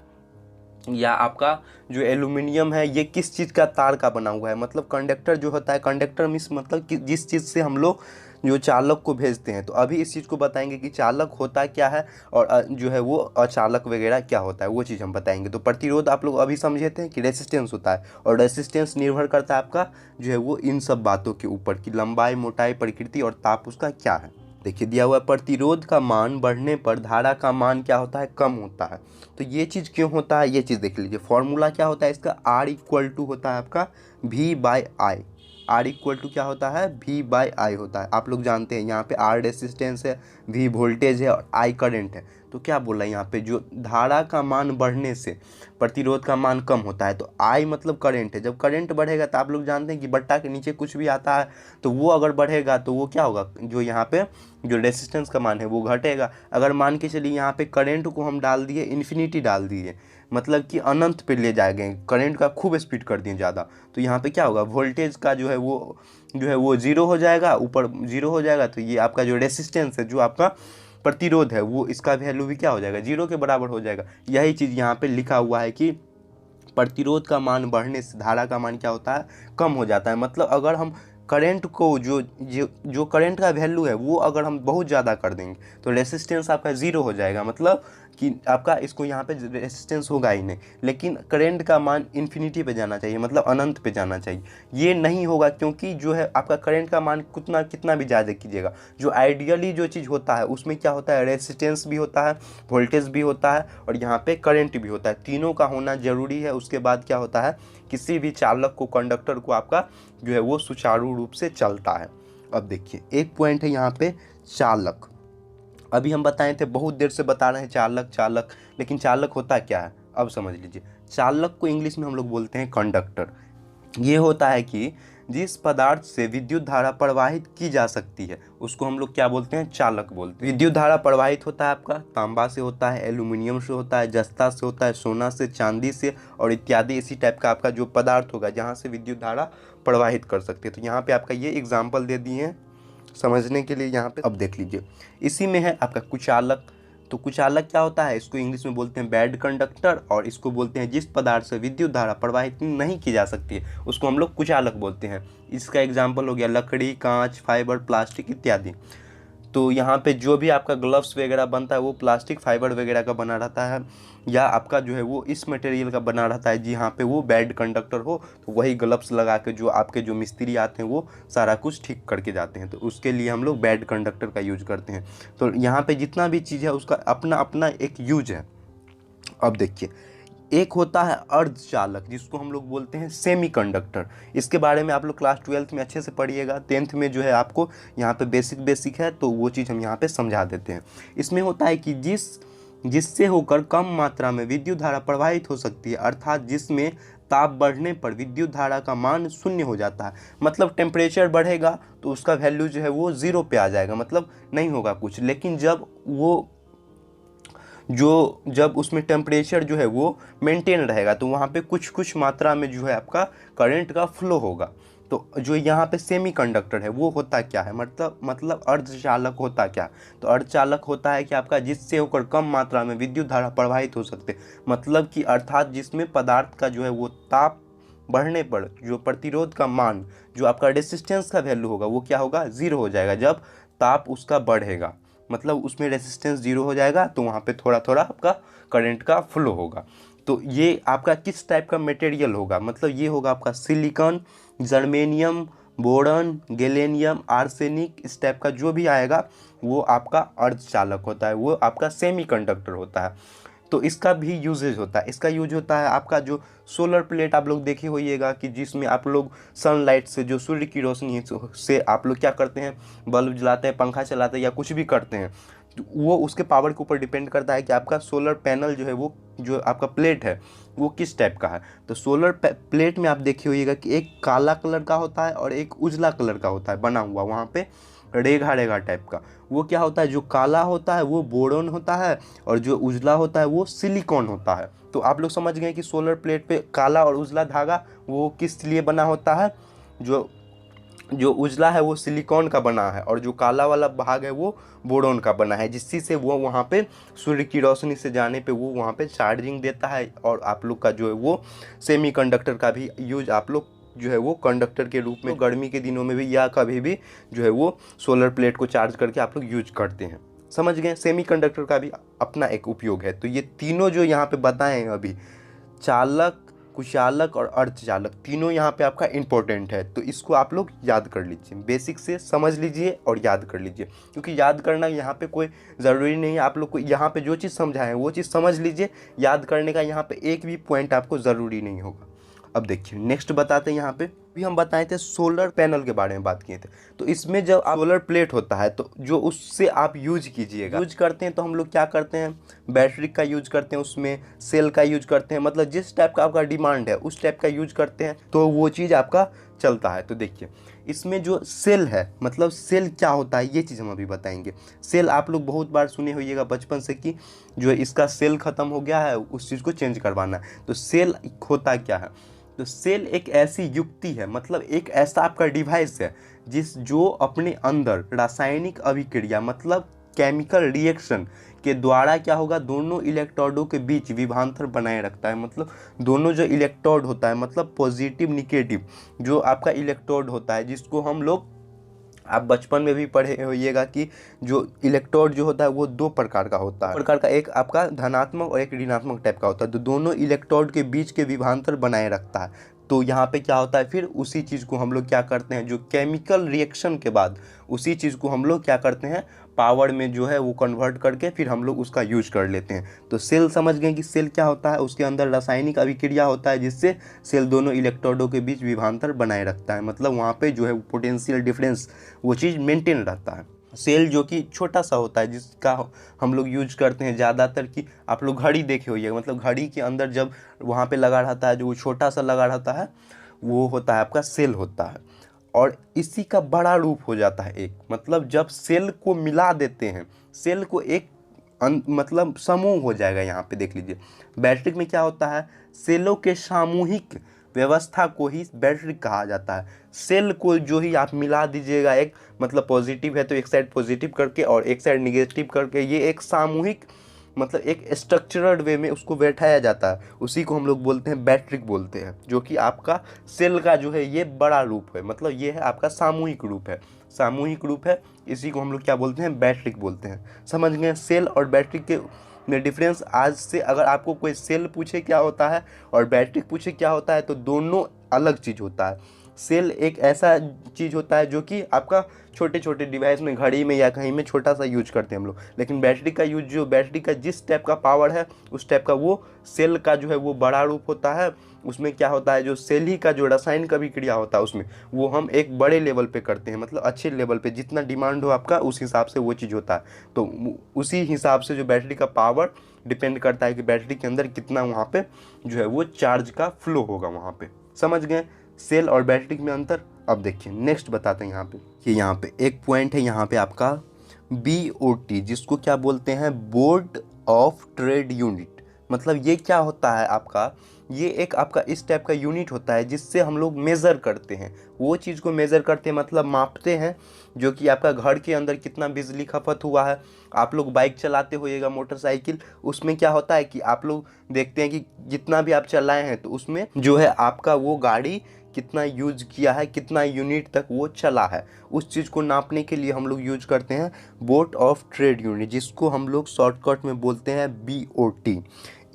या आपका जो एल्यूमिनियम है, ये किस चीज़ का तार का बना हुआ है। मतलब कंडक्टर जो होता है, कंडक्टर मीन्स मतलब कि जिस चीज़ से हम लोग जो चालक को भेजते हैं। तो अभी इस चीज़ को बताएंगे कि चालक होता क्या है और जो है वो अचालक वगैरह क्या होता है, वो चीज़ हम बताएंगे। तो प्रतिरोध आप लोग अभी समझे थे कि रेसिस्टेंस होता है, और रेसिस्टेंस निर्भर करता है आपका जो है वो इन सब बातों के ऊपर कि लंबाई, मोटाई, प्रकृति और ताप उसका क्या है। देखिए दिया हुआ है, प्रतिरोध का मान बढ़ने पर धारा का मान क्या होता है, कम होता है। तो ये चीज़ क्यों होता है, ये चीज़ देख लीजिए। फॉर्मूला क्या होता है इसका, R इक्वल टू होता है आपका V/I। R इक्वल टू क्या होता है, V/I होता है। आप लोग जानते हैं यहाँ पे R रेसिस्टेंस है, V वोल्टेज है और I करंट है। तो क्या बोला यहाँ पे, जो धारा का मान बढ़ने से प्रतिरोध का मान कम होता है। तो I मतलब करंट है। जब करंट बढ़ेगा तो आप लोग जानते हैं कि बट्टा के नीचे कुछ भी आता है तो वो अगर बढ़ेगा तो वो क्या होगा, जो यहाँ पे जो रेसिस्टेंस का मान है वो घटेगा। अगर मान के चलिए यहाँ पे करंट को हम डाल दिए, इन्फिनिटी डाल दिए, मतलब कि अनंत पे ले जाएंगे, करंट का खूब स्पीड कर दिए ज़्यादा, तो यहाँ पे क्या होगा, वोल्टेज का जो है वो जीरो हो जाएगा, ऊपर जीरो हो जाएगा। तो ये आपका जो रेसिस्टेंस है, जो आपका प्रतिरोध है, वो इसका वैल्यू भी क्या हो जाएगा, जीरो के बराबर हो जाएगा। यही चीज़ यहाँ पे लिखा हुआ है कि प्रतिरोध का मान बढ़ने से धारा का मान क्या होता है, कम हो जाता है। मतलब अगर हम करंट को जो करंट का वैल्यू है वो अगर हम बहुत ज़्यादा कर देंगे तो रेसिस्टेंस आपका ज़ीरो हो जाएगा, मतलब कि आपका इसको यहाँ पे रेसिस्टेंस होगा ही नहीं। लेकिन करंट का मान इन्फिनिटी पे जाना चाहिए, मतलब अनंत पे जाना चाहिए। ये नहीं होगा क्योंकि जो है आपका करंट का मान कितना भी ज़्यादा कीजिएगा, जो आइडियली जो चीज़ होता है उसमें क्या होता है, रेसिस्टेंस भी होता है, वोल्टेज भी होता है और यहाँ पे करंट भी होता है। तीनों का होना ज़रूरी है। उसके बाद क्या होता है, किसी भी चालक को, कंडक्टर को आपका जो है वो सुचारू रूप से चलता है। अब देखिए एक पॉइंट है यहाँ पे, चालक। अभी हम बताए थे, बहुत देर से बता रहे हैं चालक चालक, लेकिन चालक होता क्या है अब समझ लीजिए। चालक को इंग्लिश में हम लोग बोलते हैं कंडक्टर। ये होता है कि जिस पदार्थ से विद्युत धारा प्रवाहित की जा सकती है उसको हम लोग क्या बोलते हैं, चालक बोलते हैं। विद्युत धारा प्रवाहित होता है आपका तांबा से होता है, एल्यूमिनियम से होता है, जस्ता से होता है, सोना से, चांदी से और इत्यादि इसी टाइप का आपका जो पदार्थ होगा जहाँ से विद्युत धारा प्रवाहित कर सकते हैं। तो यहाँ पे आपका ये एग्जाम्पल दे दिए हैं समझने के लिए यहाँ पे। अब देख लीजिए, इसी में है आपका कुचालक। तो कुचालक क्या होता है, इसको इंग्लिश में बोलते हैं बैड कंडक्टर, और इसको बोलते हैं जिस पदार्थ से विद्युत धारा प्रवाहित नहीं की जा सकती है उसको हम लोग कुचालक बोलते हैं। इसका एग्जाम्पल हो गया लकड़ी, कांच, फाइबर, प्लास्टिक इत्यादि। तो यहाँ पे जो भी आपका ग्लव्स वगैरह बनता है वो प्लास्टिक फाइबर वगैरह का बना रहता है, या आपका जो है वो इस मटेरियल का बना रहता है जहाँ पे वो बैड कंडक्टर हो। तो वही ग्लव्स लगा के जो आपके जो मिस्त्री आते हैं वो सारा कुछ ठीक करके जाते हैं, तो उसके लिए हम लोग बैड कंडक्टर का यूज करते हैं। तो यहाँ पे जितना भी चीज़ है उसका अपना अपना एक यूज है। अब देखिए, एक होता है अर्धचालक जिसको हम लोग बोलते हैं सेमीकंडक्टर। इसके बारे में आप लोग क्लास 12th में अच्छे से पढ़िएगा। 10th में जो है आपको यहाँ पे बेसिक है तो वो चीज़ हम यहाँ पे समझा देते हैं। इसमें होता है कि जिससे होकर कम मात्रा में विद्युत धारा प्रवाहित हो सकती है, अर्थात जिसमें ताप बढ़ने पर विद्युत धारा का मान शून्य हो जाता है। मतलब टेम्परेचर बढ़ेगा तो उसका वैल्यू जो है वो ज़ीरो पे आ जाएगा, मतलब नहीं होगा कुछ। लेकिन जब उसमें टेम्परेचर जो है वो मेंटेन रहेगा तो वहाँ पे कुछ मात्रा में जो है आपका करंट का फ्लो होगा। तो जो यहाँ पे सेमीकंडक्टर है वो होता क्या है, मतलब अर्धचालक होता क्या। तो अर्धचालक होता है कि आपका जिससे होकर कम मात्रा में विद्युत धारा प्रवाहित हो सकते, मतलब कि अर्थात जिसमें पदार्थ का जो है वो ताप बढ़ने पर जो प्रतिरोध का मान, जो आपका रेसिस्टेंस का वैल्यू होगा वो क्या होगा, ज़ीरो हो जाएगा जब ताप उसका बढ़ेगा। मतलब उसमें रेसिस्टेंस ज़ीरो हो जाएगा तो वहाँ पे थोड़ा थोड़ा आपका करंट का फ्लो होगा। तो ये आपका किस टाइप का मटेरियल होगा, मतलब ये होगा आपका silicon, germanium, boron, gallium, arsenic, इस टाइप का जो भी आएगा वो आपका अर्धचालक होता है, वो आपका सेमीकंडक्टर होता है। तो इसका भी यूजेज होता है। इसका यूज होता है आपका जो सोलर प्लेट आप लोग देखे होइएगा कि जिसमें आप लोग सनलाइट से, जो सूर्य की रोशनी से आप लोग क्या करते हैं, बल्ब जलाते हैं, पंखा चलाते हैं या कुछ भी करते हैं। तो वो उसके पावर के ऊपर डिपेंड करता है कि आपका सोलर पैनल जो है वो, जो आपका प्लेट है वो किस टाइप का है। तो सोलर प्लेट में आप देखे होइएगा कि एक काला कलर का होता है और एक उजला कलर का होता है बना हुआ, वहाँ पे रेखा रेखा टाइप का। वो क्या होता है, जो काला होता है वो बोरॉन होता है और जो उजला होता है वो सिलिकॉन होता है। तो आप लोग समझ गए कि सोलर प्लेट पे काला और उजला धागा वो किस लिए बना होता है, जो उजला है वो सिलिकॉन का बना है और जो काला वाला भाग है वो बोरॉन का बना है, जिससे से वो वहाँ पे सूर्य की रोशनी से जाने पे वो वहाँ पे चार्जिंग देता है। और आप लोग का जो है वो सेमीकंडक्टर का भी यूज आप लोग जो है वो कंडक्टर के रूप में गर्मी के दिनों में भी या कभी भी जो है वो सोलर प्लेट को चार्ज करके आप लोग यूज करते हैं। समझ गए, सेमीकंडक्टर का भी अपना एक उपयोग है। तो ये तीनों जो यहाँ पे बताएं अभी, चालक, कुचालक और अर्धचालक तीनों यहाँ पे आपका इंपॉर्टेंट है। तो इसको आप लोग याद कर लीजिए, बेसिक से समझ लीजिए और याद कर लीजिए, क्योंकि याद करना यहाँ पे कोई ज़रूरी नहीं है। आप लोग को यहाँ पे जो चीज़ समझाएं वो चीज़ समझ लीजिए, याद करने का यहाँ पे एक भी पॉइंट आपको ज़रूरी नहीं होगा। अब देखिए नेक्स्ट बताते हैं। यहाँ पे भी हम बताए थे सोलर पैनल के बारे में बात किए थे। तो इसमें जब सोलर प्लेट होता है तो जो उससे आप यूज कीजिएगा, यूज करते हैं तो हम लोग क्या करते हैं, बैटरी का यूज करते हैं, उसमें सेल का यूज करते हैं, मतलब जिस टाइप का आपका डिमांड है उस टाइप का यूज करते हैं तो वो चीज़ आपका चलता है। तो देखिए इसमें जो सेल है, मतलब सेल क्या होता है ये चीज़ हम अभी बताएंगे। सेल आप लोग बहुत बार सुने होइएगा बचपन से कि जो इसका सेल ख़त्म हो गया है उस चीज़ को चेंज करवाना है। तो सेल होता क्या है, तो सेल एक ऐसी युक्ति है, मतलब एक ऐसा आपका डिवाइस है जो अपने अंदर रासायनिक अभिक्रिया मतलब केमिकल रिएक्शन के द्वारा क्या होगा, दोनों इलेक्ट्रोडों के बीच विभवांतर बनाए रखता है। मतलब दोनों जो इलेक्ट्रोड होता है, मतलब पॉजिटिव निगेटिव जो आपका इलेक्ट्रोड होता है, जिसको हम लोग आप बचपन में भी पढ़े होइएगा कि जो इलेक्ट्रोड जो होता है वो दो प्रकार का होता है। प्रकार का एक आपका धनात्मक और एक ऋणात्मक टाइप का होता है। तो दोनों इलेक्ट्रोड के बीच के विभवांतर बनाए रखता है। तो यहाँ पे क्या होता है, फिर उसी चीज़ को हम लोग क्या करते हैं, जो केमिकल रिएक्शन के बाद उसी चीज़ को हम लोग क्या करते हैं, पावर में जो है वो कन्वर्ट करके फिर हम लोग उसका यूज कर लेते हैं। तो सेल समझ गए कि सेल क्या होता है, उसके अंदर रासायनिक अभिक्रिया होता है जिससे सेल दोनों इलेक्ट्रोडों के बीच विभवांतर बनाए रखता है। मतलब वहाँ पे जो है पोटेंशियल डिफरेंस वो चीज़ मेंटेन रहता है। सेल जो कि छोटा सा होता है जिसका हम लोग यूज करते हैं ज़्यादातर, कि आप लोग घड़ी देखे होइएगा, मतलब घड़ी के अंदर जब वहाँ पे लगा रहता है जो छोटा सा लगा रहता है वो होता है आपका सेल होता है। और इसी का बड़ा रूप हो जाता है एक, मतलब जब सेल को मिला देते हैं, सेल को एक मतलब समूह हो जाएगा। यहाँ पे देख लीजिए बैटरी में क्या होता है, सेलों के सामूहिक व्यवस्था को ही बैटरी कहा जाता है। सेल को जो ही आप मिला दीजिएगा, एक मतलब पॉजिटिव है तो एक साइड पॉजिटिव करके और एक साइड निगेटिव करके, ये एक सामूहिक मतलब एक स्ट्रक्चरड वे में उसको बैठाया जाता है। उसी को हम लोग बोलते हैं बैटरी बोलते हैं, जो कि आपका सेल का जो है ये बड़ा रूप है, मतलब ये है आपका सामूहिक रूप है। सामूहिक रूप है, इसी को हम लोग क्या बोलते हैं, बैटरी बोलते हैं। समझ गए सेल और बैटरी के में डिफरेंस। आज से अगर आपको कोई सेल पूछे क्या होता है और बैटरी पूछे क्या होता है तो दोनों अलग चीज़ होता है। सेल एक ऐसा चीज़ होता है जो कि आपका छोटे छोटे डिवाइस में, घड़ी में या कहीं में छोटा सा यूज करते हैं हम लोग। लेकिन बैटरी का यूज, जो बैटरी का जिस टाइप का पावर है उस टाइप का वो सेल का जो है वो बड़ा रूप होता है। उसमें क्या होता है, जो सेल ही का जो रासायनिक अभिक्रिया होता है उसमें वो हम एक बड़े लेवल पे करते हैं, मतलब अच्छे लेवल पे, जितना डिमांड हो आपका उस हिसाब से वो चीज़ होता है। तो उसी हिसाब से जो बैटरी का पावर डिपेंड करता है कि बैटरी के अंदर कितना वहाँ पे जो है वो चार्ज का फ्लो होगा वहाँ पे। समझ गए सेल और बैटरी में अंतर। अब देखिए नेक्स्ट बताते हैं। यहाँ पे कि यहाँ पे एक पॉइंट है, यहाँ पे आपका BOT, जिसको क्या बोलते हैं, बोर्ड ऑफ ट्रेड यूनिट। मतलब ये क्या होता है आपका, ये एक आपका इस टाइप का यूनिट होता है जिससे हम लोग मेज़र करते हैं, वो चीज़ को मेज़र करते हैं, मतलब मापते हैं, जो कि आपका घर के अंदर कितना बिजली खपत हुआ है। आप लोग बाइक चलाते होइएगा, मोटरसाइकिल, उसमें क्या होता है कि आप लोग देखते हैं कि जितना भी आप चलाए हैं तो उसमें जो है आपका वो गाड़ी कितना यूज किया है, कितना यूनिट तक वो चला है, उस चीज़ को नापने के लिए हम लोग यूज करते हैं बोर्ड ऑफ ट्रेड यूनिट, जिसको हम लोग शॉर्टकट में बोलते हैं BOT।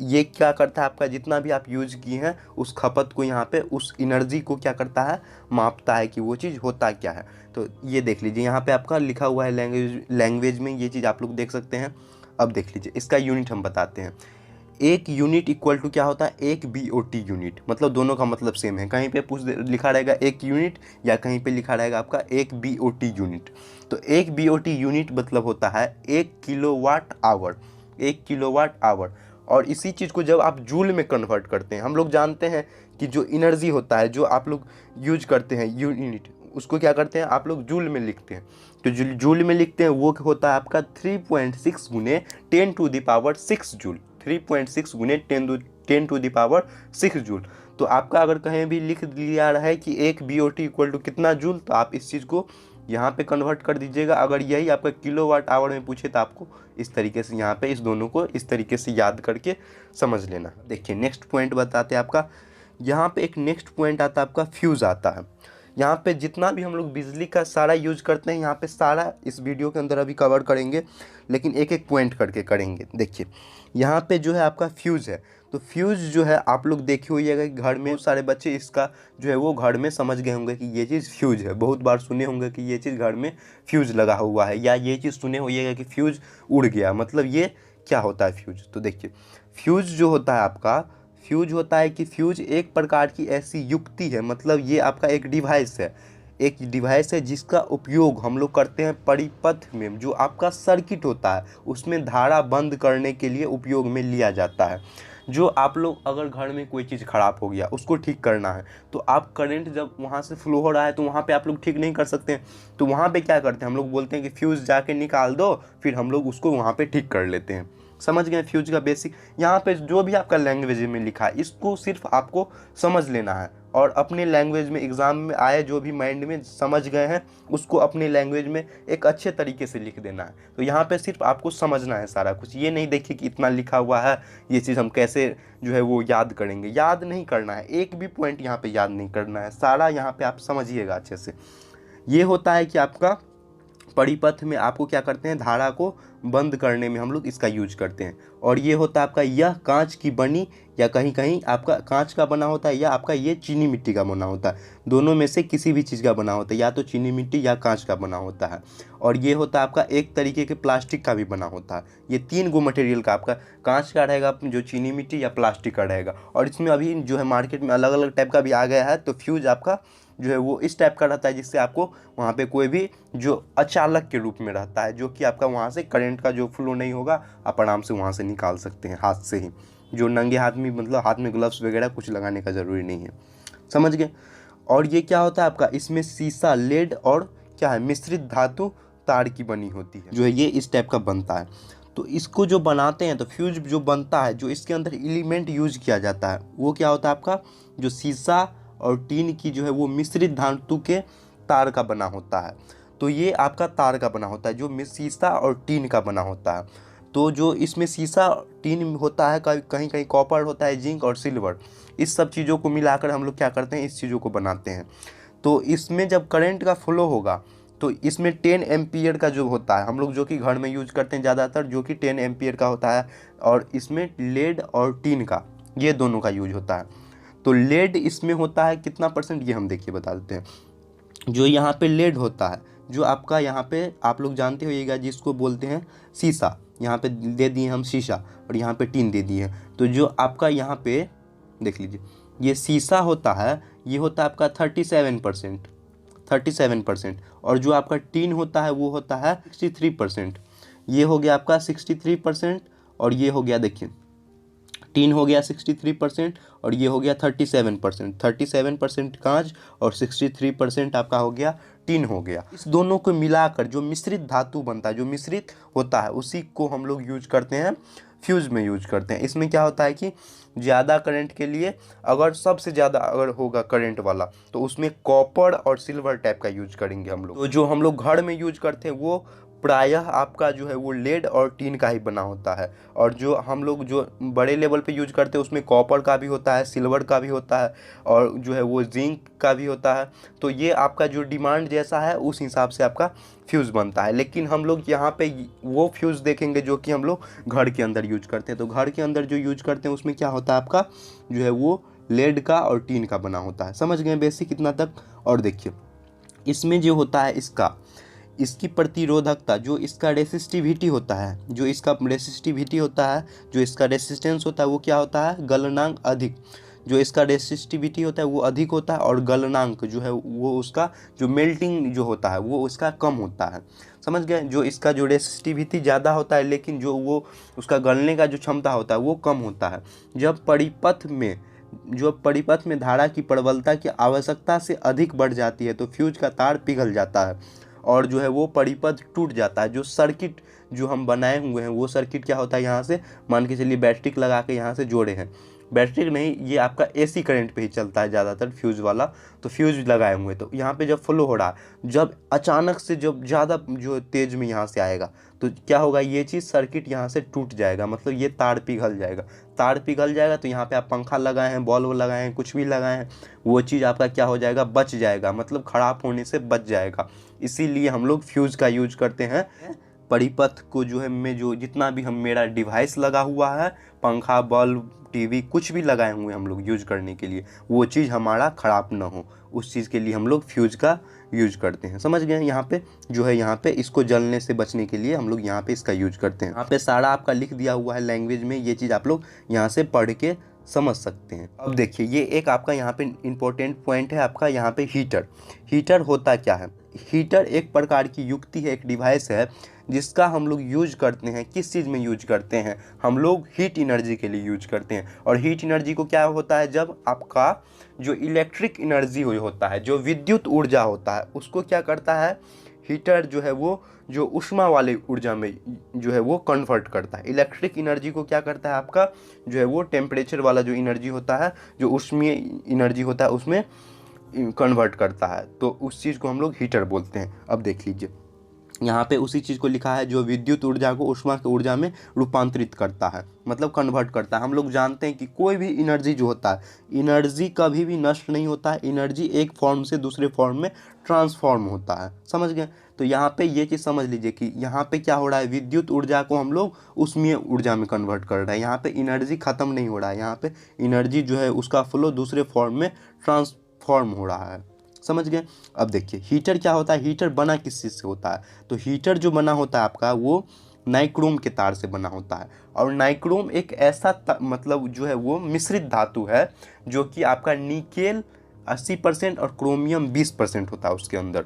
ये क्या करता है, आपका जितना भी आप यूज किए हैं उस खपत को, यहाँ पे उस एनर्जी को क्या करता है, मापता है कि वो चीज़ होता क्या है। तो ये देख लीजिए यहाँ पे आपका लिखा हुआ है लैंग्वेज में, ये चीज़ आप लोग देख सकते हैं। अब देख लीजिए इसका यूनिट हम बताते हैं। एक यूनिट इक्वल टू क्या होता है, एक BOT यूनिट, मतलब दोनों का मतलब सेम है। कहीं पे लिखा रहेगा एक यूनिट या कहीं पे लिखा रहेगा आपका एक BOT यूनिट। तो एक BOT यूनिट मतलब होता है 1 किलोवाट आवर, 1 किलोवाट आवर। और इसी चीज़ को जब आप जूल में कन्वर्ट करते हैं, हम लोग जानते हैं कि जो एनर्जी होता है जो आप लोग यूज करते हैं यूनिट, उसको क्या करते हैं आप लोग जूल में लिखते हैं। तो जूल में लिखते हैं वो होता है आपका 3.6 गुने 10⁶ जूल, 3.6 गुने 10⁶ जूल। तो आपका अगर कहीं भी लिख लिया रहा है कि एक BOT इक्वल टू कितना जूल, तो आप इस चीज़ को यहाँ पे कन्वर्ट कर दीजिएगा। अगर यही आपका किलोवाट आवर में पूछे तो आपको इस तरीके से यहाँ पे इस दोनों को इस तरीके से याद करके समझ लेना। देखिए नेक्स्ट पॉइंट बताते हैं आपका, यहाँ पे एक नेक्स्ट पॉइंट आता है आपका फ्यूज़ आता है। यहाँ पे जितना भी हम लोग बिजली का सारा यूज करते हैं यहाँ पे सारा इस वीडियो के अंदर अभी कवर करेंगे, लेकिन एक एक पॉइंट करके करेंगे। देखिए यहाँ पे जो है आपका फ्यूज़ है, तो फ्यूज़ जो है आप लोग देखे होइएगा कि घर में बहुत सारे बच्चे इसका जो है वो घर में समझ गए होंगे कि ये चीज़ फ्यूज़ है। बहुत बार सुने होंगे कि ये चीज़ घर में फ्यूज़ लगा हुआ है, या ये चीज़ सुने होइएगा कि फ्यूज़ उड़ गया। मतलब ये क्या होता है फ्यूज़? तो देखिए फ्यूज़ जो होता है आपका, फ्यूज होता है कि फ्यूज एक प्रकार की ऐसी युक्ति है, मतलब ये आपका एक डिवाइस है, एक डिवाइस है जिसका उपयोग हम लोग करते हैं परिपथ में। जो आपका सर्किट होता है उसमें धारा बंद करने के लिए उपयोग में लिया जाता है। जो आप लोग अगर घर में कोई चीज़ ख़राब हो गया उसको ठीक करना है, तो आप करंट जब वहाँ से फ्लो हो रहा है तो वहाँ पे आप लोग ठीक नहीं कर सकते हैं। तो वहाँ पे क्या करते हैं हम लोग, बोलते हैं कि फ्यूज़ जाके निकाल दो, फिर हम लोग उसको वहाँ पे ठीक कर लेते हैं। समझ गए फ्यूज का बेसिक? यहाँ पे जो भी आपका लैंग्वेज में लिखा है इसको सिर्फ आपको समझ लेना है, और अपने लैंग्वेज में एग्ज़ाम में आए जो भी माइंड में समझ गए हैं उसको अपने लैंग्वेज में एक अच्छे तरीके से लिख देना है। तो यहाँ पे सिर्फ आपको समझना है सारा कुछ, ये नहीं देखिए कि इतना लिखा हुआ है ये चीज़ हम कैसे जो है वो याद करेंगे। याद नहीं करना है, एक भी पॉइंट यहाँ पे याद नहीं करना है, सारा यहाँ पे आप समझिएगा अच्छे से। ये होता है कि आपका परिपथ में आपको क्या करते हैं, धारा को बंद करने में हम लोग इसका यूज करते हैं। और ये होता है आपका, यह कांच की बनी, या कहीं कहीं आपका कांच का बना होता है, या आपका ये चीनी मिट्टी का बना होता है। दोनों में से किसी भी चीज़ का बना होता है, या तो चीनी मिट्टी या कांच का बना होता है। और ये होता है आपका एक तरीके के प्लास्टिक का भी बना होता है। ये 3 गो मटेरियल का, आपका कांच का रहेगा, जो चीनी मिट्टी या प्लास्टिक का रहेगा। और इसमें अभी जो है मार्केट में अलग अलग टाइप का भी आ गया है। तो फ्यूज आपका जो है वो इस टाइप का रहता है जिससे आपको वहाँ पे कोई भी जो अचालक के रूप में रहता है, जो कि आपका वहाँ से करंट का जो फ्लो नहीं होगा, आप आराम से वहाँ से निकाल सकते हैं हाथ से ही, जो नंगे हाथ में, मतलब हाथ में ग्लव्स वगैरह कुछ लगाने का ज़रूरी नहीं है। समझ गए? और ये क्या होता है आपका, इसमें शीशा, लेड और क्या है, मिश्रित धातु तार की बनी होती है, जो है ये इस टाइप का बनता है। तो इसको जो बनाते हैं, तो फ्यूज जो बनता है, जो इसके अंदर एलिमेंट यूज किया जाता है वो क्या होता है आपका, जो शीशा और टीन की जो है वो मिश्रित धातु के तार का बना होता है। तो ये आपका तार का बना होता है जो शीशा और टीन का बना होता है। तो जो इसमें शीशा टीन होता है, कहीं कहीं कॉपर होता है, जिंक और सिल्वर, इस सब चीज़ों को मिलाकर हम लोग क्या करते हैं, इस चीज़ों को बनाते हैं। तो इसमें जब करंट का फ्लो होगा तो इसमें 10 एम्पियर का जो होता है, हम लोग जो कि घर में यूज करते हैं ज़्यादातर, जो कि 10 एम्पियर का होता है। और इसमें लेड और टीन का, ये दोनों का यूज होता है। तो लेड इसमें होता है कितना परसेंट, ये हम देखिए बता देते हैं। जो यहाँ पे लेड होता है, जो आपका यहाँ पे आप लोग जानते होइएगा जिसको बोलते हैं शीशा, यहाँ पे दे दिए हम शीशा, और यहाँ पे टीन दे दिए। तो जो आपका यहाँ पे देख लीजिए, ये शीशा होता है, ये होता है आपका 37%, और जो आपका टीन होता है वो होता है 63%। ये हो गया आपका 63%, और ये हो गया, देखिए टीन हो गया 63%, और ये हो गया 37%। 37% कांच और 63% आपका हो गया टीन हो गया। इस दोनों को मिलाकर जो मिश्रित धातु बनता है, जो मिश्रित होता है, उसी को हम लोग यूज करते हैं, फ्यूज में यूज करते हैं। इसमें क्या होता है कि ज़्यादा करंट के लिए, अगर सबसे ज़्यादा अगर होगा करंट वाला, तो उसमें कॉपर और सिल्वर टाइप का यूज करेंगे हम लोग। तो जो हम लोग घर में यूज करते हैं वो प्रायः आपका जो है वो लेड और टीन का ही बना होता है। और जो हम लोग जो बड़े लेवल पे यूज करते हैं उसमें कॉपर का भी होता है, सिल्वर का भी होता है, और जो है वो जिंक का भी होता है। तो ये आपका जो डिमांड जैसा है उस हिसाब से आपका फ्यूज़ बनता है। लेकिन हम लोग यहाँ पे वो फ्यूज़ देखेंगे जो कि हम लोग घर के अंदर यूज करते हैं। तो घर के अंदर जो यूज करते हैं उसमें क्या होता है आपका, जो है वो लेड का और टीन का बना होता है। समझ गए बेसिक इतना तक? और देखिए इसमें जो होता है इसकी प्रतिरोधकता, जो इसका रेसिस्टिविटी होता है, जो इसका रेसिस्टिविटी होता है, जो इसका रेसिस्टेंस होता है वो क्या होता है, गलनांक अधिक। जो इसका रेसिस्टिविटी होता है वो अधिक होता है, और गलनांक जो है वो उसका जो मेल्टिंग जो होता है वो उसका कम होता है। समझ गए? जो इसका जो रेसिस्टिविटी ज़्यादा होता है, लेकिन जो वो उसका गलने का जो क्षमता होता है वो कम होता है। जब परिपथ में धारा की प्रबलता की आवश्यकता से अधिक बढ़ जाती है तो फ्यूज का तार पिघल जाता है, और जो है वो परिपथ टूट जाता है। जो सर्किट जो हम बनाए हुए हैं वो सर्किट क्या होता है, यहाँ से मान के चलिए बैटरी लगा के यहाँ से जोड़े हैं, बैटरी नहीं, ये आपका एसी करंट पे ही चलता है ज़्यादातर फ्यूज़ वाला। तो फ्यूज़ लगाए हुए, तो यहाँ पे जब फ्लो हो रहा है, जब अचानक से जब ज़्यादा जो तेज़ में यहाँ से आएगा तो क्या होगा, ये चीज़ सर्किट यहाँ से टूट जाएगा, मतलब ये तार पिघल जाएगा। तार पिघल जाएगा तो यहाँ पे आप पंखा लगाए हैं, बल्ब लगाए हैं, कुछ भी लगाए हैं, वो चीज़ आपका क्या हो जाएगा, बच जाएगा, मतलब ख़राब होने से बच जाएगा। इसीलिए हम लोग फ्यूज़ का यूज करते हैं। परिपथ को जो है में जो जितना भी हम मेरा डिवाइस लगा हुआ है, पंखा, बल्ब, टीवी, कुछ भी लगाए हुए हैं हम लोग यूज करने के लिए, वो चीज़ हमारा ख़राब ना हो, उस चीज़ के लिए हम लोग फ्यूज का यूज करते हैं। समझ गए? यहाँ पे जो है, यहाँ पे इसको जलने से बचने के लिए हम लोग यहाँ पे इसका यूज करते हैं। यहाँ पे सारा आपका लिख दिया हुआ है लैंग्वेज में, ये चीज़ आप लोग यहाँ से पढ़ के समझ सकते हैं। अब देखिए, ये एक आपका यहाँ पे इम्पोर्टेंट पॉइंट है आपका, यहाँ पे हीटर। हीटर होता क्या है? हीटर एक प्रकार की युक्ति है, एक डिवाइस है जिसका हम लोग यूज करते हैं। किस चीज़ में यूज करते हैं? हम लोग हीट एनर्जी के लिए यूज करते हैं। और हीट एनर्जी को क्या होता है, जब आपका जो इलेक्ट्रिक एनर्जी होता है, जो विद्युत ऊर्जा होता है, उसको क्या करता है हीटर जो है, वो जो ऊष्मा वाली ऊर्जा में जो है वो कन्वर्ट करता है। इलेक्ट्रिक एनर्जी को क्या करता है आपका जो है वो टेम्परेचर वाला जो एनर्जी होता है, जो ऊष्मीय एनर्जी होता है, उसमें कन्वर्ट करता है। तो उस चीज़ को हम लोग हीटर बोलते हैं। अब देख लीजिए, यहाँ पे उसी चीज़ को लिखा है, जो विद्युत ऊर्जा को ऊष्मा की ऊर्जा में रूपांतरित करता है, मतलब कन्वर्ट करता है। हम लोग जानते हैं कि कोई भी एनर्जी जो होता है, एनर्जी कभी भी नष्ट नहीं होता है, एनर्जी एक फॉर्म से दूसरे फॉर्म में ट्रांसफॉर्म होता है। समझ गए? तो यहाँ पे ये चीज़ समझ लीजिए कि यहाँ पे क्या हो रहा है, विद्युत ऊर्जा को हम लोग ऊष्मीय ऊर्जा में कन्वर्ट कर रहे हैं। यहाँ पे एनर्जी ख़त्म नहीं हो रहा है, यहाँ पे एनर्जी जो है उसका फ्लो दूसरे फॉर्म में ट्रांसफॉर्म हो रहा है। समझ गए? अब देखिए, हीटर क्या होता है, हीटर बना किस चीज़ से होता है? तो हीटर जो बना होता है आपका, वो नाइक्रोम के तार से बना होता है। और नाइक्रोम एक ऐसा मतलब जो है वो मिश्रित धातु है, जो कि आपका निकेल 80% और क्रोमियम 20% होता है उसके अंदर।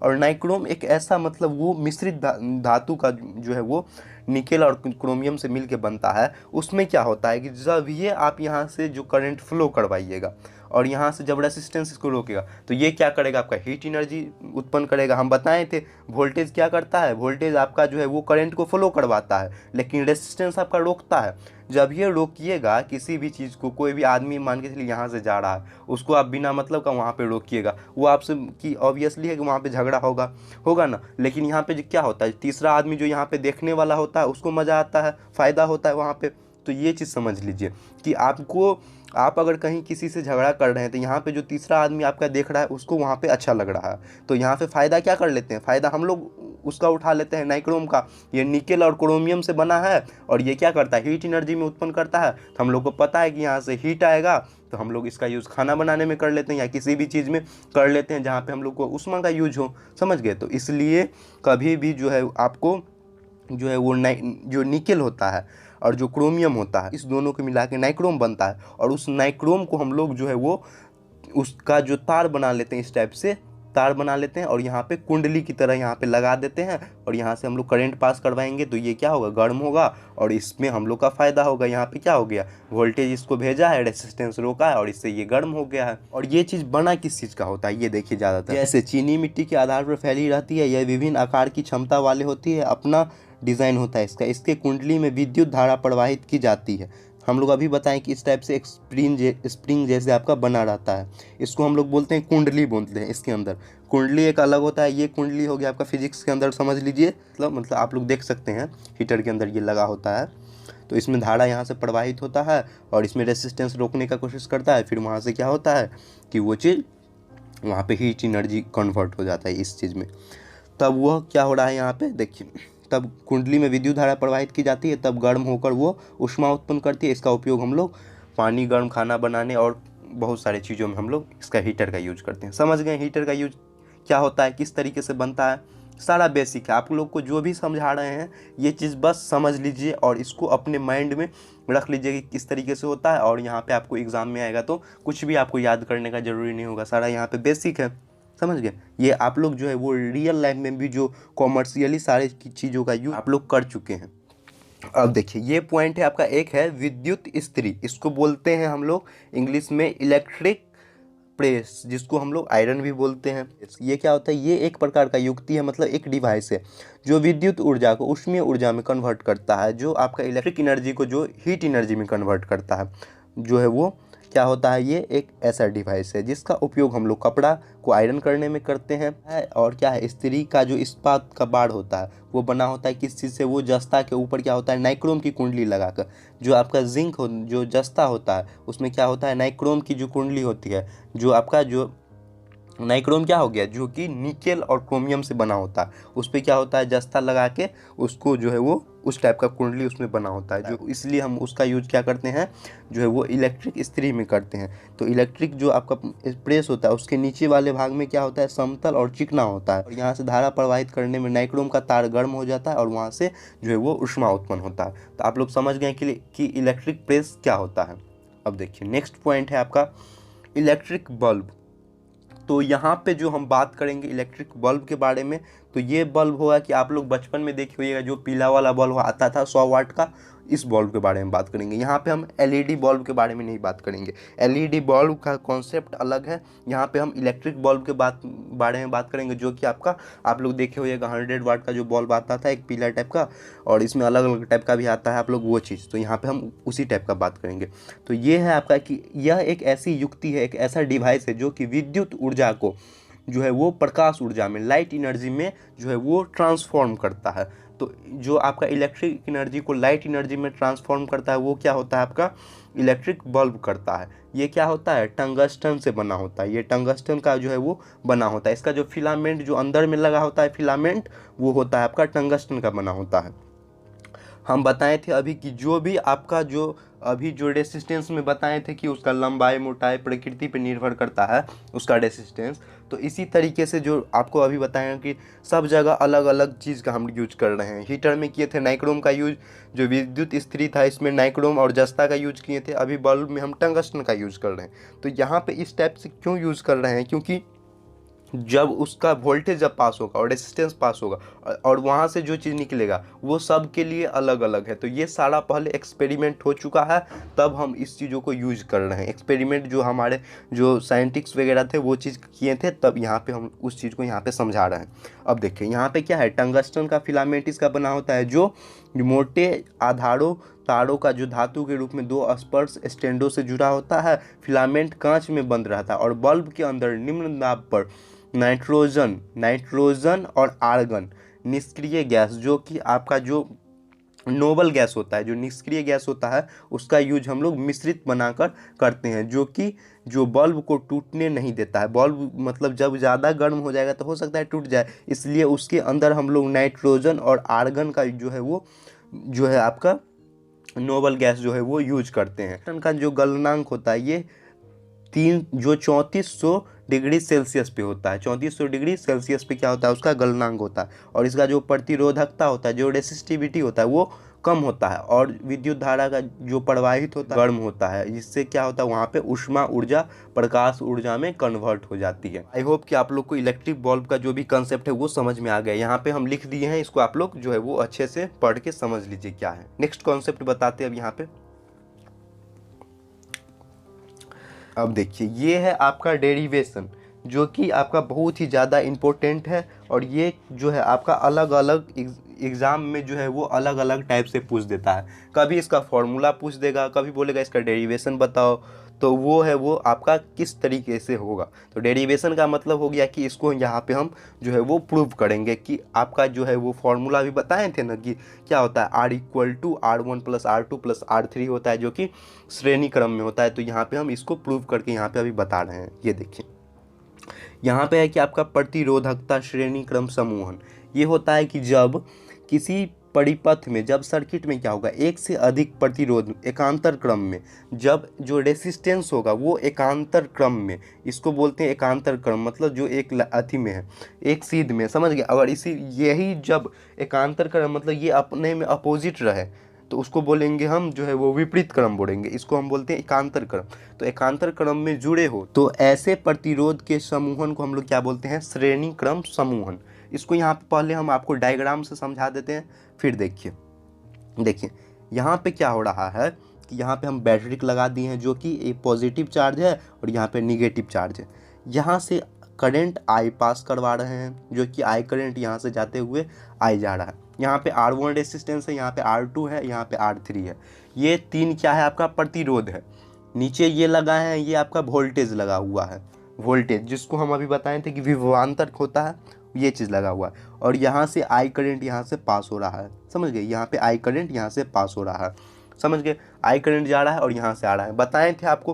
और नाइक्रोम एक ऐसा मतलब वो मिश्रित धातु का जो है वो निकेल और क्रोमियम से मिलके बनता है। उसमें क्या होता है कि जब ये आप यहाँ से जो करंट फ्लो करवाइएगा और यहाँ से जब रेसिस्टेंस इसको रोकेगा, तो ये क्या करेगा, आपका हीट एनर्जी उत्पन्न करेगा। हम बताए थे वोल्टेज क्या करता है, वोल्टेज आपका जो है वो करंट को फ्लो करवाता है, लेकिन रेसिस्टेंस आपका रोकता है। जब ये रोकिएगा किसी भी चीज़ को, कोई भी आदमी मान के चलिए यहाँ से जा रहा है, उसको आप बिना मतलब का वहाँ पे रोकिएगा, वो आपसे कि ऑब्वियसली है कि वहाँ पे झगड़ा होगा ना। लेकिन यहाँ पे क्या होता है, तीसरा आदमी जो यहाँ पे देखने वाला होता है, उसको मज़ा आता है, फ़ायदा होता है वहाँ पे। तो ये चीज़ समझ लीजिए कि आप अगर कहीं किसी से झगड़ा कर रहे हैं, तो यहाँ पे जो तीसरा आदमी आपका देख रहा है, उसको वहाँ पे अच्छा लग रहा है, तो यहाँ पे फ़ायदा क्या कर लेते हैं, फ़ायदा हम लोग उसका उठा लेते हैं, नाइक्रोम का। ये निकेल और क्रोमियम से बना है, और ये क्या करता है, हीट एनर्जी में उत्पन्न करता है। तो हम लोग को पता है कि यहाँ से हीट आएगा, तो हम लोग इसका यूज़ खाना बनाने में कर लेते हैं, या किसी भी चीज़ में कर लेते हैं जहाँ पे हम लोग को ऊष्मा का यूज हो। समझ गए? तो इसलिए कभी भी जो है आपको जो है वो जो निकेल होता है और जो क्रोमियम होता है, इस दोनों को मिला के नाइक्रोम बनता है। और उस नाइक्रोम को हम लोग जो है वो उसका जो तार बना लेते हैं, इस टाइप से तार बना लेते हैं, और यहाँ पे कुंडली की तरह यहाँ पे लगा देते हैं, और यहाँ से हम लोग करंट पास करवाएंगे, तो ये क्या होगा, गर्म होगा, और इसमें हम लोग का फ़ायदा होगा। यहाँ पे क्या हो गया, वोल्टेज इसको भेजा है, रेसिस्टेंस रोका है, और इससे ये गर्म हो गया है। और ये चीज़ बना किस चीज़ का होता है, ये देखिए, ज़्यादातर जैसे चीनी मिट्टी के आधार पर फैली रहती है, यह विभिन्न आकार की क्षमता वाली होती है, अपना डिज़ाइन होता है इसका। इसके कुंडली में विद्युत धारा प्रवाहित की जाती है। हम लोग अभी बताएं कि इस टाइप से एक स्प्रिंग जैसे आपका बना रहता है, इसको हम लोग बोलते हैं कुंडली बोलते हैं। इसके अंदर कुंडली एक अलग होता है, ये कुंडली हो गया आपका फिजिक्स के अंदर, समझ लीजिए। मतलब आप लोग देख सकते हैं हीटर के अंदर ये लगा होता है, तो इसमें धारा यहाँ से प्रवाहित होता है, और इसमें रेसिस्टेंस रोकने का कोशिश करता है। फिर वहाँ से क्या होता है कि वो चीज़ वहाँ पे हीट एनर्जी कन्वर्ट हो जाता है इस चीज़ में। तब वह क्या हो रहा है यहाँ पे देखिए, तब कुंडली में विद्युत धारा प्रवाहित की जाती है, तब गर्म होकर वो ऊष्मा उत्पन्न करती है। इसका उपयोग हम लोग पानी गर्म, खाना बनाने और बहुत सारे चीज़ों में हम लोग इसका हीटर का यूज करते हैं। समझ गए हीटर का यूज क्या होता है, किस तरीके से बनता है, सारा बेसिक है। आप लोग को जो भी समझा रहे हैं ये चीज़ बस समझ लीजिए, और इसको अपने माइंड में रख लीजिए कि किस तरीके से होता है। और यहाँ पे आपको एग्ज़ाम में आएगा तो कुछ भी आपको याद करने का ज़रूरी नहीं होगा, सारा यहाँ पे बेसिक है। समझ गए? ये आप लोग जो है वो रियल लाइफ में भी जो कॉमर्शियली सारे चीज़ों का यूज आप लोग कर चुके हैं। अब देखिए, ये पॉइंट है आपका, एक है विद्युत इस्त्री, इसको बोलते हैं हम लोग इंग्लिश में इलेक्ट्रिक प्रेस, जिसको हम लोग आयरन भी बोलते हैं। ये क्या होता है, ये एक प्रकार का युक्ति है, मतलब एक डिवाइस है जो विद्युत ऊर्जा को ऊष्मीय ऊर्जा में कन्वर्ट करता है, जो आपका इलेक्ट्रिक एनर्जी को जो हीट एनर्जी में कन्वर्ट करता है। जो है वो क्या होता है, ये एक ऐसा डिवाइस है जिसका उपयोग हम लोग कपड़ा को आयरन करने में करते हैं। और क्या है, स्त्री का जो इस्पात का बाड़ होता है वो बना होता है किस चीज़ से, वो जस्ता के ऊपर क्या होता है, नाइक्रोम की कुंडली लगाकर। जो आपका जिंक जो जस्ता होता है उसमें क्या होता है, नाइक्रोम की जो कुंडली होती है, जो आपका जो नाइक्रोम क्या हो गया, जो कि निकेल और क्रोमियम से बना होता है, उस पर क्या होता है, जस्ता लगा के उसको जो है वो उस टाइप का कुंडली उसमें बना होता है, जो इसलिए हम उसका यूज क्या करते हैं, जो है वो इलेक्ट्रिक इस्त्री में करते हैं। तो इलेक्ट्रिक जो आपका प्रेस होता है उसके नीचे वाले भाग में क्या होता है, समतल और चिकना होता है, और यहाँ से धारा प्रवाहित करने में नाइक्रोम का तार गर्म हो जाता है और वहाँ से जो है वो ऊष्मा उत्पन्न होता है। तो आप लोग समझ गए कि इलेक्ट्रिक प्रेस क्या होता है। अब देखिए नेक्स्ट पॉइंट है आपका इलेक्ट्रिक बल्ब। तो यहाँ पे जो हम बात करेंगे इलेक्ट्रिक बल्ब के बारे में, तो ये बल्ब होगा कि आप लोग बचपन में देखे होइएगा, जो पीला वाला बल्ब आता था 100 वाट का, इस बल्ब के बारे में बात करेंगे। यहाँ पे हम एलईडी बल्ब के बारे में नहीं बात करेंगे, एलईडी बल्ब का कॉन्सेप्ट अलग है। यहाँ पे हम इलेक्ट्रिक बल्ब के बारे में बात करेंगे, जो कि आप लोग देखे होइएगा 100 वाट का जो बल्ब आता था एक पीला टाइप का, और इसमें अलग अलग टाइप का भी आता है आप लोग वो चीज़, तो यहाँ पर हम उसी टाइप का बात करेंगे। तो ये है आपका कि यह एक ऐसी युक्ति है, एक ऐसा डिवाइस है जो कि विद्युत ऊर्जा को जो है वो प्रकाश ऊर्जा में, लाइट एनर्जी में जो है वो ट्रांसफॉर्म करता है। तो जो आपका इलेक्ट्रिक एनर्जी को लाइट एनर्जी में ट्रांसफॉर्म करता है वो क्या होता है, आपका इलेक्ट्रिक बल्ब करता है। ये क्या होता है, टंगस्टन से बना होता है, ये टंगस्टन का जो है वो बना होता है। इसका जो फिलामेंट जो अंदर में लगा होता है फिलामेंट, वो होता है आपका टंगस्टन का बना होता है। हम बताए थे अभी कि जो भी आपका जो अभी जो रेसिस्टेंस में बताए थे कि उसका लंबाई मोटाई प्रकृति पे निर्भर करता है उसका रेसिस्टेंस, तो इसी तरीके से जो आपको अभी बताएं कि सब जगह अलग अलग चीज़ का हम यूज कर रहे हैं। हीटर में किए थे नाइक्रोम का यूज, जो विद्युत इस्त्री था इसमें नाइक्रोम और जस्ता का यूज किए थे, अभी बल्ब में हम टंगस्टन का यूज कर रहे हैं। तो यहाँ पे इस टाइप से क्यों यूज कर रहे हैं, क्योंकि जब उसका वोल्टेज जब पास होगा और रेसिस्टेंस पास होगा और वहाँ से जो चीज़ निकलेगा वो सब के लिए अलग अलग है। तो ये सारा पहले एक्सपेरिमेंट हो चुका है, तब हम इस चीज़ों को यूज कर रहे हैं। एक्सपेरिमेंट जो हमारे जो साइंटिस्ट वगैरह थे वो चीज़ किए थे, तब यहाँ पे हम उस चीज़ को यहाँ पे समझा रहे हैं। अब देखिए यहाँ पे क्या है, टंगस्टन का फिलामेंट इसका बना होता है, जो मोटे आधारों तारों का जो धातु के रूप में 2 स्पर्श स्टैंडों से जुड़ा होता है। फिलामेंट कांच में बंद रहता है और बल्ब के अंदर निम्न दाब पर नाइट्रोजन और आर्गन निष्क्रिय गैस, जो कि आपका जो नोबल गैस होता है, जो निष्क्रिय गैस होता है, उसका यूज हम लोग मिश्रित बनाकर करते हैं, जो कि जो बल्ब को टूटने नहीं देता है। बल्ब मतलब जब ज़्यादा गर्म हो जाएगा तो हो सकता है टूट जाए, इसलिए उसके अंदर हम लोग नाइट्रोजन और आर्गन का जो है वो जो है आपका नोबल गैस जो है वो यूज करते हैं। टन का जो गलनांक होता है ये 3400 डिग्री सेल्सियस पे होता है। 3400 डिग्री सेल्सियस पे क्या होता है, उसका गलनांक होता है। और इसका जो प्रतिरोधकता होता है, जो रेसिस्टिविटी होता है, वो कम होता है। और विद्युत धारा का जो प्रवाहित होता है गर्म होता है, जिससे क्या होता है वहाँ पे ऊष्मा ऊर्जा प्रकाश ऊर्जा में कन्वर्ट हो जाती है। आई होप कि आप लोग को इलेक्ट्रिक बल्ब का जो भी कंसेप्ट है वो समझ में आ गया। यहाँ पे हम लिख दिए हैं, इसको आप लोग जो है वो अच्छे से पढ़ के समझ लीजिए क्या है। नेक्स्ट कॉन्सेप्ट बताते हैं अब यहाँ पे। अब देखिए ये है आपका डेरिवेशन, जो कि आपका बहुत ही ज़्यादा इम्पोर्टेंट है, और ये जो है आपका अलग अलग एग्ज़ाम में जो है वो अलग अलग टाइप से पूछ देता है। कभी इसका फॉर्मूला पूछ देगा, कभी बोलेगा इसका डेरिवेशन बताओ, तो वो है वो आपका किस तरीके से होगा। तो डेरिवेशन का मतलब हो गया कि इसको यहाँ पे हम जो है वो प्रूव करेंगे कि आपका जो है वो फॉर्मूला भी बताए थे ना कि क्या होता है, R=R1+R2+R3 होता है, जो कि श्रेणी क्रम में होता है। तो यहाँ पे हम इसको प्रूव करके यहाँ पे अभी बता रहे हैं। ये देखिए यहाँ पे है कि आपका प्रतिरोधकता श्रेणी क्रम समूहन, ये होता है कि जब किसी परिपथ में, जब सर्किट में क्या होगा, एक से अधिक प्रतिरोध एकांतर क्रम में, जब जो रेसिस्टेंस होगा वो एकांतर क्रम में, इसको बोलते हैं एकांतर क्रम, मतलब जो एक अथी में है, एक सीध में, समझ गए। अगर इसी यही जब एकांतर क्रम मतलब ये अपने में अपोजिट रहे तो उसको बोलेंगे हम जो है वो विपरीत क्रम बोलेंगे, इसको हम बोलते हैं एकांतर क्रम। तो एकांतर क्रम में जुड़े हो तो ऐसे प्रतिरोध के समूहन को हम लोग क्या बोलते हैं, श्रेणी क्रम समूहन। इसको यहाँ पे पहले हम आपको डायग्राम से समझा देते हैं, फिर देखिए यहाँ पे क्या हो रहा है कि यहाँ पे हम बैटरी लगा दिए हैं, जो कि एक पॉजिटिव चार्ज है और यहाँ पे निगेटिव चार्ज है। यहाँ से करंट आई पास करवा रहे हैं, जो कि आई करंट यहाँ से जाते हुए आई जा रहा है। यहाँ पे R1 रेसिस्टेंस है, यहाँ पे R2 है, यहाँ पे R3 है। ये तीन क्या है, आपका प्रतिरोध है। नीचे ये लगा है, ये आपका वोल्टेज लगा हुआ है, वोल्टेज जिसको हम अभी बताए थे कि विभवांतर होता है, ये चीज़ लगा हुआ है। और यहाँ से आई करंट यहाँ से पास हो रहा है, समझ गए, यहाँ पे आई करंट यहाँ से पास हो रहा है, समझ गए, आई करंट जा रहा है और यहाँ से आ रहा है। बताए थे आपको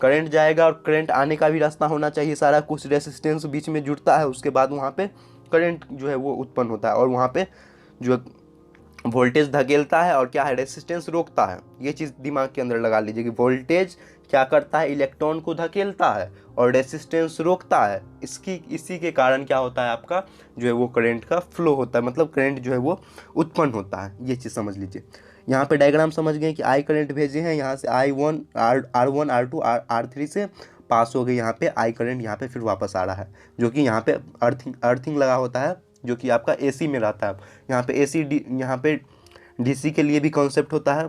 करंट जाएगा और करंट आने का भी रास्ता होना चाहिए, सारा कुछ रेसिस्टेंस बीच में जुड़ता है, उसके बाद वहाँ पे करंट जो है वो उत्पन्न होता है और वहाँ पे जो वोल्टेज धकेलता है और क्या है, रेसिस्टेंस रोकता है। ये चीज़ दिमाग के अंदर लगा लीजिए कि वोल्टेज क्या करता है, इलेक्ट्रॉन को धकेलता है और रेसिस्टेंस रोकता है। इसी के कारण क्या होता है, आपका जो है वो करंट का फ्लो होता है, मतलब करंट जो है वो उत्पन्न होता है। ये चीज़ समझ लीजिए। यहाँ पे डायग्राम समझ गए कि आई करंट भेजे हैं, यहाँ से I1 R1 R2 R3 से पास हो गई, यहाँ पे आई करंट यहाँ पे फिर वापस आ रहा है, जो कि यहाँ पे अर्थिंग लगा होता है, जो कि आपका एसी में रहता है। यहाँ पे एसी यहाँ पे डीसी के लिए भी कॉन्सेप्ट होता है।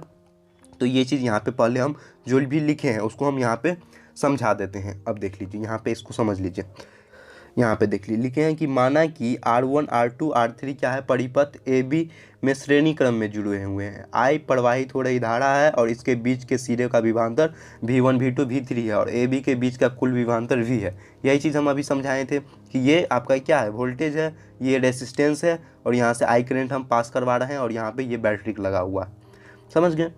तो ये चीज़ यहाँ पे पहले हम जो भी लिखे हैं उसको हम यहाँ पे समझा देते हैं। अब देख लीजिए, यहाँ पे इसको समझ लीजिए। यहाँ पे देख लीजिए, लिखे हैं कि माना कि R1 R2 R3 क्या है, परिपथ AB में श्रेणी क्रम में जुड़े हुए हैं। I प्रवाहित हो रही धारा है और इसके बीच के सिरे का विभवांतर V1 V2 V3 है और AB के बीच का कुल विभवांतर V है। यही चीज़ हम अभी समझाए थे कि ये आपका क्या है, वोल्टेज है, ये रेसिस्टेंस है और यहाँ से आई करंट हम पास करवा रहे हैं और यहाँ पे ये बैटरी लगा हुआ है, समझ गए।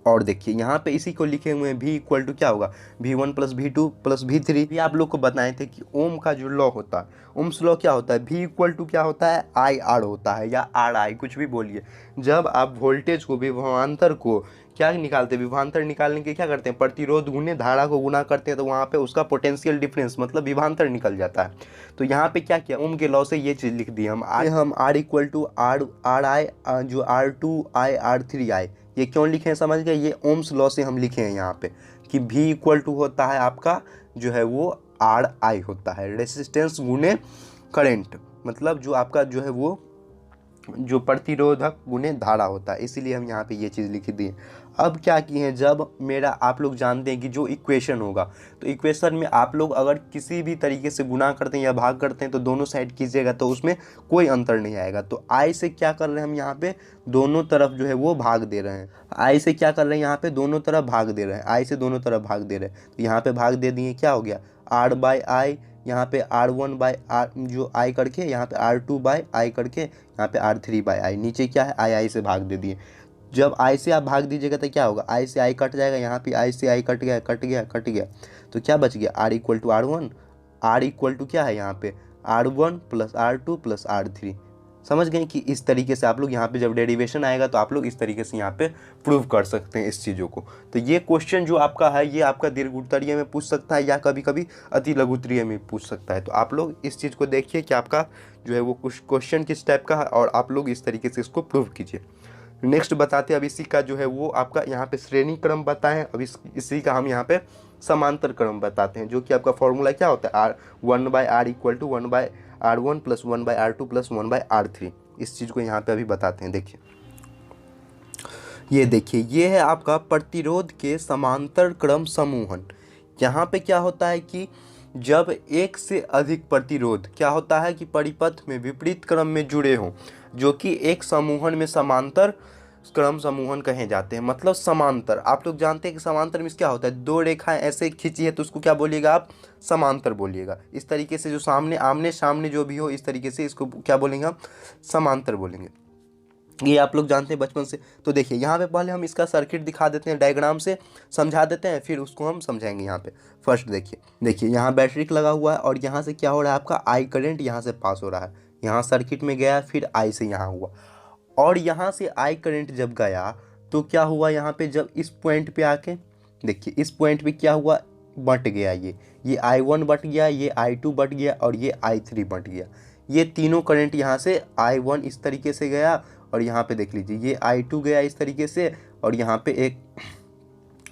और देखिए यहाँ पे इसी को लिखे हुए हैं, V इक्वल टू क्या होगा, V1 plus V2 plus V3। भी आप लोग को बताए थे कि ओम का जो लॉ होता है, ओम्स लॉ क्या होता है, V इक्वल टू क्या होता है, IR होता है या RI, कुछ भी बोलिए। जब आप वोल्टेज को, विभवांतर को क्या निकालते हैं, विभवांतर निकालने के क्या करते हैं, प्रतिरोध गुने धारा को गुना करते हैं, तो वहाँ पे उसका पोटेंशियल डिफरेंस मतलब विभवांतर निकल जाता है। तो यहाँ पे क्या किया, ओम के लॉ से ये चीज़ लिख दी हम R इक्वल टू RI जो R2I R3I, ये क्यों लिखे हैं समझ गए, ये ओम्स लॉ से हम लिखे हैं यहाँ पे कि V इक्वल टू होता है आपका जो है वो RI होता है, रेसिस्टेंस गुने करंट, मतलब जो आपका जो है वो जो प्रतिरोधक गुने धारा होता है, इसीलिए हम यहाँ पे ये चीज़ लिखी दी है। अब क्या किए हैं, जब मेरा आप लोग जानते हैं कि जो इक्वेशन होगा, तो इक्वेशन में आप लोग अगर किसी भी तरीके से गुना करते हैं या भाग करते हैं तो दोनों साइड कीजिएगा तो उसमें कोई अंतर नहीं आएगा। तो आई से क्या कर रहे हैं हम यहाँ पे, दोनों तरफ जो है वो भाग दे रहे हैं। आई से क्या कर रहे हैं, यहाँ पे दोनों तरफ भाग दे रहे हैं, आई से दोनों तरफ भाग दे रहे हैं। तो यहाँ पे भाग दे दिए, क्या हो गया, R/I, यहाँ पे R1/R जो I करके, यहाँ पे R2/I करके, यहाँ पे R3/I, नीचे क्या है, I से भाग दे दिए। जब I से आप भाग दीजिएगा तो क्या होगा, I से I कट जाएगा, यहाँ पे I से I कट गया, कट गया, कट गया, तो क्या बच गया, R equal to R1, R equal to क्या है यहाँ पे, R1 plus R2 plus R3। समझ गए कि इस तरीके से आप लोग यहाँ पे जब डेरिवेशन आएगा तो आप लोग इस तरीके से यहाँ पे प्रूव कर सकते हैं इस चीज़ों को। तो ये क्वेश्चन जो आपका है ये आपका दीर्घ उत्तरीय में पूछ सकता है या कभी कभी अति लघु उत्तरीय में पूछ सकता है। तो आप लोग इस चीज़ को देखिए कि आपका जो है वो कुछ क्वेश्चन किस टाइप का है और आप लोग इस तरीके से इसको प्रूव कीजिए। नेक्स्ट बताते हैं अब इसी का जो है वो आपका यहाँ पे श्रेणी क्रम बताएं, अब इसी का हम यहाँ पे समांतर क्रम बताते हैं, जो कि आपका फॉर्मूला क्या होता है, R1/R equal to 1/R1 plus 1/R2 plus 1/R3। इस चीज़ को यहाँ पे अभी बताते हैं। देखिए ये देखिए, ये है आपका प्रतिरोध के समांतर क्रम समूहन। यहाँ पे क्या होता है कि जब एक से अधिक प्रतिरोध क्या होता है कि परिपथ में विपरीत क्रम में जुड़े हों, जो कि एक समूहन में समांतर क्रम समूहन कहे जाते हैं। मतलब समांतर, आप लोग जानते हैं कि समांतर में क्या होता है, दो रेखाएं ऐसे खींची है तो उसको क्या बोलिएगा आप, समांतर बोलिएगा। इस तरीके से जो सामने आमने सामने जो भी हो, इस तरीके से इसको क्या बोलेंगे हम, समांतर बोलेंगे। ये आप लोग जानते हैं बचपन से। तो देखिए यहाँ पे पहले हम इसका सर्किट दिखा देते हैं, डायग्राम से समझा देते हैं, फिर उसको हम समझाएंगे। यहाँ पे फर्स्ट देखिए यहाँ बैटरी लगा हुआ है और यहाँ से क्या हो रहा है, आपका आई करंट यहाँ से पास हो रहा है, यहाँ सर्किट में गया, फिर आई से यहाँ हुआ, और यहाँ से आई करंट जब गया तो क्या हुआ, यहाँ पे जब इस पॉइंट पे आके देखिए, इस पॉइंट पे क्या हुआ, बट गया, ये I1 बट गया, ये I2 बट गया और ये I3 बट गया। ये तीनों करंट यहाँ से I1 इस तरीके से गया और यहाँ पे देख लीजिए ये I2 गया इस तरीके से, और यहाँ पे एक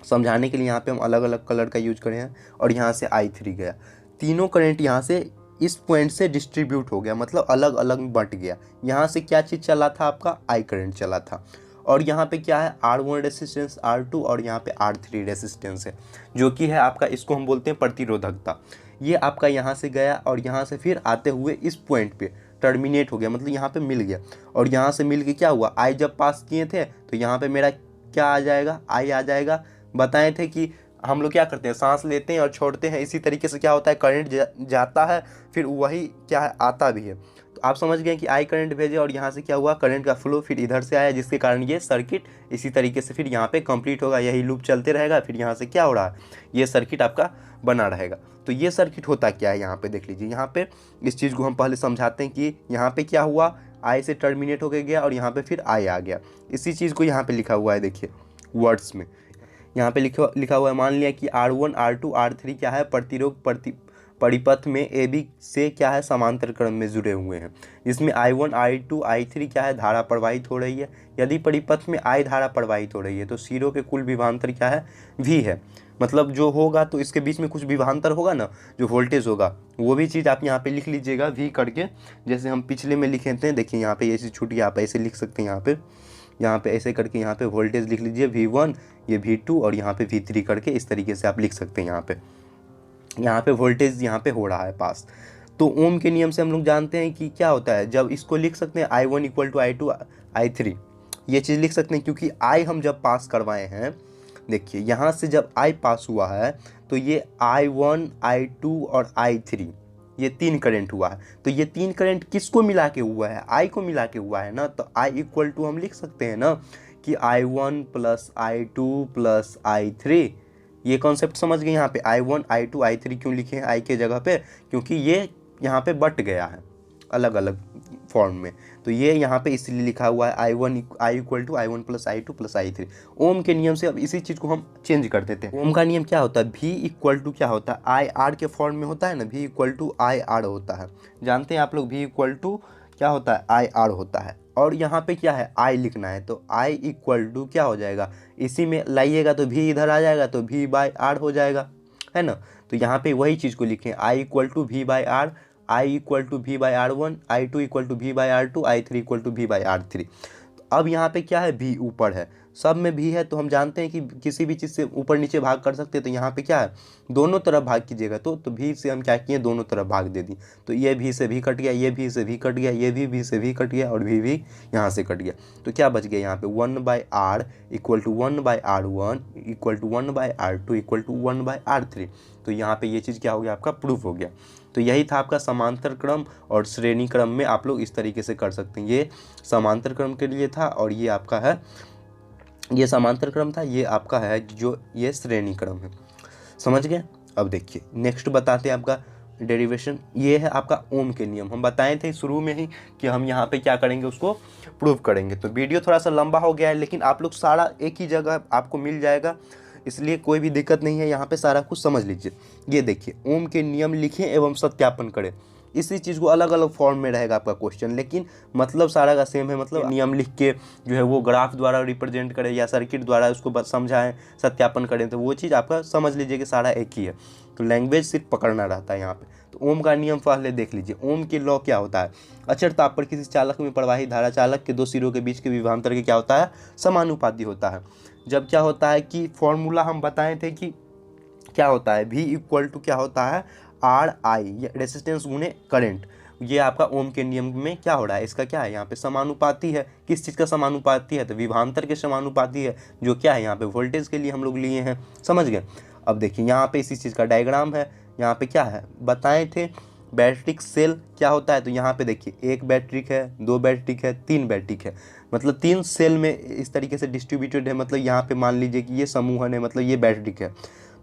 समझाने के लिए यहाँ पे हम अलग अलग कलर का यूज करें हैं, और यहाँ से I3 गया। तीनों करंट यहाँ से इस पॉइंट से डिस्ट्रीब्यूट हो गया, मतलब अलग अलग बट गया। यहाँ से क्या चीज़ चला था, आपका आई करंट चला था, और यहाँ पे क्या है, R1 रेसिस्टेंस, R2 और यहाँ पे R3 रेसिस्टेंस है, जो कि है आपका, इसको हम बोलते हैं प्रतिरोधकता। ये आपका यहाँ से गया और यहाँ से फिर आते हुए इस पॉइंट पे टर्मिनेट हो गया, मतलब यहाँ पे मिल गया, और यहाँ से मिल के क्या हुआ, आई जब पास किए थे तो यहाँ पे मेरा क्या आ जाएगा, आई आ जाएगा। बताए थे कि हम लोग क्या करते हैं, सांस लेते हैं और छोड़ते हैं, इसी तरीके से क्या होता है, करंट जाता है, फिर वही क्या है, आता भी है। तो आप समझ गए कि आई करंट भेजे और यहाँ से क्या हुआ, करंट का फ्लो फिर इधर से आया, जिसके कारण ये सर्किट इसी तरीके से फिर यहाँ पे कंप्लीट होगा, यही लूप चलते रहेगा, फिर यहाँ से क्या हो रहा है, ये सर्किट आपका बना रहेगा। तो ये सर्किट होता क्या है, यहाँ पे देख लीजिए। यहाँ पे इस चीज़ को हम पहले समझाते हैं कि यहाँ पे क्या हुआ, आई से टर्मिनेट होकर गया और यहाँ पे फिर आई आ गया। इसी चीज़ को यहाँ पे लिखा हुआ है, देखिए वर्ड्स में यहाँ पे लिखा हुआ है, मान लिया कि R1 R2 R3 क्या है, प्रतिरोध परिपथ में ए बी से क्या है, समांतर क्रम में जुड़े हुए हैं, जिसमें I1 I2 I3 क्या है, धारा प्रवाहित हो रही है। यदि परिपथ में I धारा प्रवाहित हो रही है तो सिरों के कुल विभवांतर क्या है, V है। मतलब जो होगा तो इसके बीच में कुछ विभवांतर होगा ना, जो वोल्टेज होगा, वो भी चीज़ आप यहाँ पे लिख लीजिएगा V करके, जैसे हम पिछले में लिखे थे। देखिए यहाँ पे ये चीज़ छूट गया, आप ऐसे लिख सकते हैं, यहाँ पे ऐसे करके यहाँ पे वोल्टेज लिख लीजिए V1, ये V2 और यहाँ पे V3 करके इस तरीके से आप लिख सकते हैं। यहाँ पे वोल्टेज यहाँ पे हो रहा है पास। तो ओम के नियम से हम लोग जानते हैं कि क्या होता है, जब इसको लिख सकते हैं I1 = I2 I3, ये चीज़ लिख सकते हैं, क्योंकि I हम जब पास करवाए हैं, देखिए यहाँ से जब I पास हुआ है तो ये I1 I2 और I3 ये 3 करंट हुआ है। तो ये 3 करंट किसको मिला के हुआ है, I को मिला के हुआ है ना। तो I = हम लिख सकते हैं ना कि I1 + I2 + I3। ये कॉन्सेप्ट समझ गए। यहाँ पे I1 I2 I3 क्यों लिखे हैं I के जगह पे, क्योंकि ये यहाँ पे बट गया है अलग अलग फॉर्म में, तो ये यहाँ पे इसलिए लिखा हुआ है I = I1 + I2 + I3। ओम के नियम से अब इसी चीज़ को हम चेंज कर देते हैं। ओम का नियम क्या होता है, V = क्या होता है, IR के फॉर्म में होता है ना, V = IR होता है। जानते हैं आप लोग, V = क्या होता है, IR होता है। और यहाँ पे क्या है, I लिखना है, तो I = क्या हो जाएगा, इसी में लाइएगा तो V इधर आ जाएगा, तो V/R हो जाएगा, है ना। तो यहाँ पे वही चीज़ को लिखें, I = V/R, I = V/R1, I2 = V/R2, I3 = V/R3। अब यहाँ पे क्या है, V ऊपर है, सब में भी है, तो हम जानते हैं कि किसी भी चीज़ से ऊपर नीचे भाग कर सकते हैं। तो यहाँ पे क्या है, दोनों तरफ भाग कीजिएगा, तो V से हम क्या किए, दोनों तरफ भाग दे दी। तो ये V से V कट गया, ये V से V कट गया, ये V से V कट गया और V यहाँ से कट गया। तो क्या बच गया यहाँ पे, 1/R = 1/R1 = 1/R2 = 1/R3। तो यहाँ पे ये चीज़ क्या हो गया, आपका प्रूफ हो गया। तो यही था आपका समांतर क्रम और श्रेणी क्रम में आप लोग इस तरीके से कर सकते हैं। ये समांतर क्रम के लिए था और ये आपका है, ये समांतर क्रम था, ये आपका है जो ये श्रेणी क्रम है। समझ गए। अब देखिए नेक्स्ट बताते हैं आपका डेरिवेशन। ये है आपका ओम के नियम। हम बताए थे शुरू में ही कि हम यहाँ पे क्या करेंगे, उसको प्रूव करेंगे। तो वीडियो थोड़ा सा लंबा हो गया है, लेकिन आप लोग सारा एक ही जगह आपको मिल जाएगा, इसलिए कोई भी दिक्कत नहीं है, यहाँ पे सारा कुछ समझ लीजिए। ये देखिए, ओम के नियम लिखें एवं सत्यापन करें। इसी चीज़ को अलग अलग फॉर्म में रहेगा आपका क्वेश्चन, लेकिन मतलब सारा का सेम है। मतलब नियम लिख के जो है वो ग्राफ द्वारा रिप्रेजेंट करें या सर्किट द्वारा उसको समझाएं, सत्यापन करें, तो वो चीज़ आपका समझ लीजिए कि सारा एक ही है। तो लैंग्वेज सिर्फ पकड़ना रहता है यहाँ पे। तो ओम का नियम पहले देख लीजिए। ओम के लॉ क्या होता है, अचर ताप पर किसी चालक में प्रवाही धारा चालक के दो सिरों के बीच के विभवांतर के क्या होता है, समानुपाती होता है। जब क्या होता है कि फॉर्मूला हम बताए थे कि क्या होता है, V = क्या होता है, RI रेसिस्टेंस गुने करंट। ये आपका ओम के नियम में क्या हो रहा है, इसका क्या है, यहाँ पे समानुपाती है। किस चीज़ का समानुपाती है, तो विभवांतर के समानुपाती है, जो क्या है यहाँ पे वोल्टेज के लिए हम लोग लिए हैं। समझ गए। अब देखिए यहाँ पे इसी चीज़ का डायग्राम है। यहाँ पे क्या है, बताए थे बैटरी सेल क्या होता है। तो यहाँ पे देखिए, एक बैटरी है, दो बैटरी है, तीन बैटरी है, मतलब 3 सेल में इस तरीके से डिस्ट्रीब्यूटेड है। मतलब यहाँ पे मान लीजिए कि ये समूहन है, मतलब ये बैटरी है।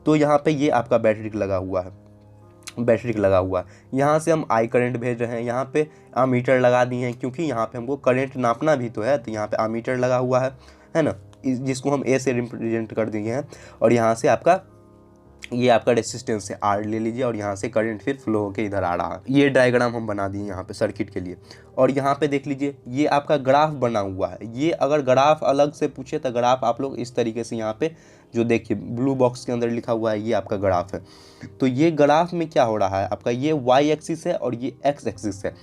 तो यहाँ पे ये आपका बैटरी लगा हुआ है, यहाँ से हम आई करंट भेज रहे हैं, यहाँ पे अमीटर लगा दिए हैं, क्योंकि यहाँ पे हमको करंट नापना भी तो है। तो यहाँ पे अमीटर लगा हुआ है ना, जिसको हम ए से रिप्रेजेंट कर दिए हैं। और यहाँ से आपका ये आपका रेसिस्टेंस है R ले लीजिए, और यहाँ से करंट फिर फ्लो होकर इधर आ रहा है। ये डायग्राम हम बना दिए यहाँ पे सर्किट के लिए। और यहाँ पे देख लीजिए, ये आपका ग्राफ बना हुआ है। ये अगर ग्राफ अलग से पूछे तो ग्राफ आप लोग इस तरीके से यहाँ पे जो देखिए ब्लू बॉक्स के अंदर लिखा हुआ है, ये आपका ग्राफ है। तो ये ग्राफ में क्या हो रहा है आपका, ये Y एक्सिस है और ये X एक्सिस है।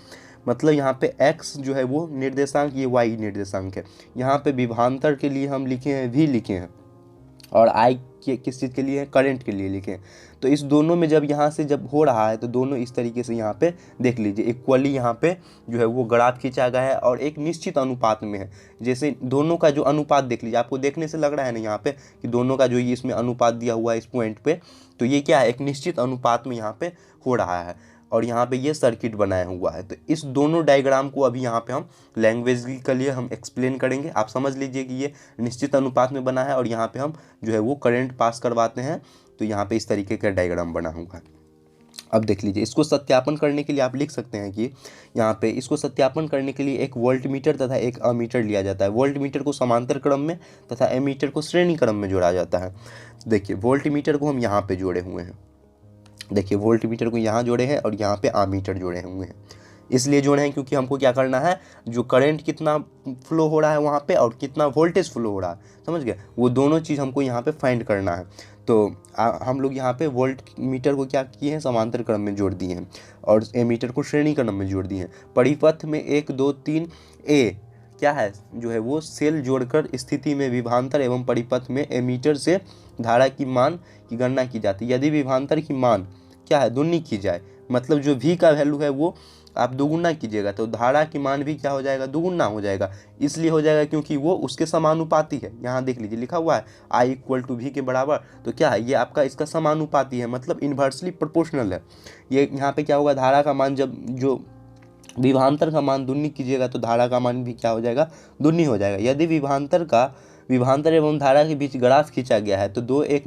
मतलब यहाँ पे X जो है वो निर्देशांक, ये Y निर्देशांक है। यहाँ पे विभवांतर के लिए हम लिखे हैं V लिखे हैं, और I किस चीज़ के लिए है, करंट के लिए लिखे। तो इस दोनों में जब यहाँ से जब हो रहा है तो दोनों इस तरीके से यहाँ पे देख लीजिए इक्वली यहाँ पे जो है वो ग्राफ खींचा गया है और एक निश्चित अनुपात में है। जैसे दोनों का जो अनुपात देख लीजिए, आपको देखने से लग रहा है ना यहाँ पे कि दोनों का जो ये इसमें अनुपात दिया हुआ है इस पॉइंट पे, तो ये क्या है, एक निश्चित अनुपात में यहाँ पे हो रहा है और यहाँ पे ये सर्किट बनाया हुआ है। तो इस दोनों डायग्राम को अभी यहाँ पे हम लैंग्वेज के लिए हम एक्सप्लेन करेंगे। आप समझ लीजिए कि ये निश्चित अनुपात में बना है और यहाँ पे हम जो है वो करंट पास करवाते हैं, तो यहाँ पे इस तरीके का डायग्राम बना हुआ है। अब देख लीजिए, इसको सत्यापन करने के लिए आप लिख सकते हैं कि यहाँ पे इसको सत्यापन करने के लिए एक वोल्ट मीटर तथा एक अमीटर लिया जाता है। वोल्ट मीटर को समांतर क्रम में तथा एमीटर को श्रेणी क्रम में जोड़ा जाता है। देखिए वोल्ट मीटर को हम यहाँ पे जोड़े हुए हैं, देखिए वोल्ट मीटर को यहाँ जोड़े हैं और यहाँ पे आमीटर जोड़े हुए हैं। इसलिए जोड़े हैं क्योंकि हमको क्या करना है, जो करंट कितना फ्लो हो रहा है वहाँ पे और कितना वोल्टेज फ्लो हो रहा है, समझ गए, वो दोनों चीज़ हमको यहाँ पे फाइंड करना है। तो हम लोग यहाँ पे वोल्ट मीटर को क्या किए हैं, समांतर क्रम में जोड़ दिए हैं और एमीटर को श्रेणी क्रम में जोड़ दिए हैं। परिपथ में 1 2 3 ए क्या है, जो है वो सेल जोड़कर स्थिति में विभवांतर एवं परिपथ में एमीटर से धारा की मान की गणना की जाती है। यदि विभवांतर की मान क्या है, दुगनी की जाए, मतलब जो V का वैल्यू है वो आप दोगुना कीजिएगा तो धारा की मान भी क्या हो जाएगा, दोगुना हो जाएगा। इसलिए हो जाएगा क्योंकि वो उसके समानुपाती है। यहाँ देख लीजिए लिखा हुआ है I = V के बराबर, तो क्या है, ये आपका इसका समानुपाती है, मतलब इन्वर्सली प्रोपोर्शनल है। ये यहाँ पे क्या होगा, धारा का मान जब जो विभवांतर का मान दुगनी कीजिएगा तो धारा का मान भी क्या हो जाएगा, दुगनी हो जाएगा। यदि विभवांतर एवं धारा के बीच ग्राफ खींचा गया है तो दोनों एक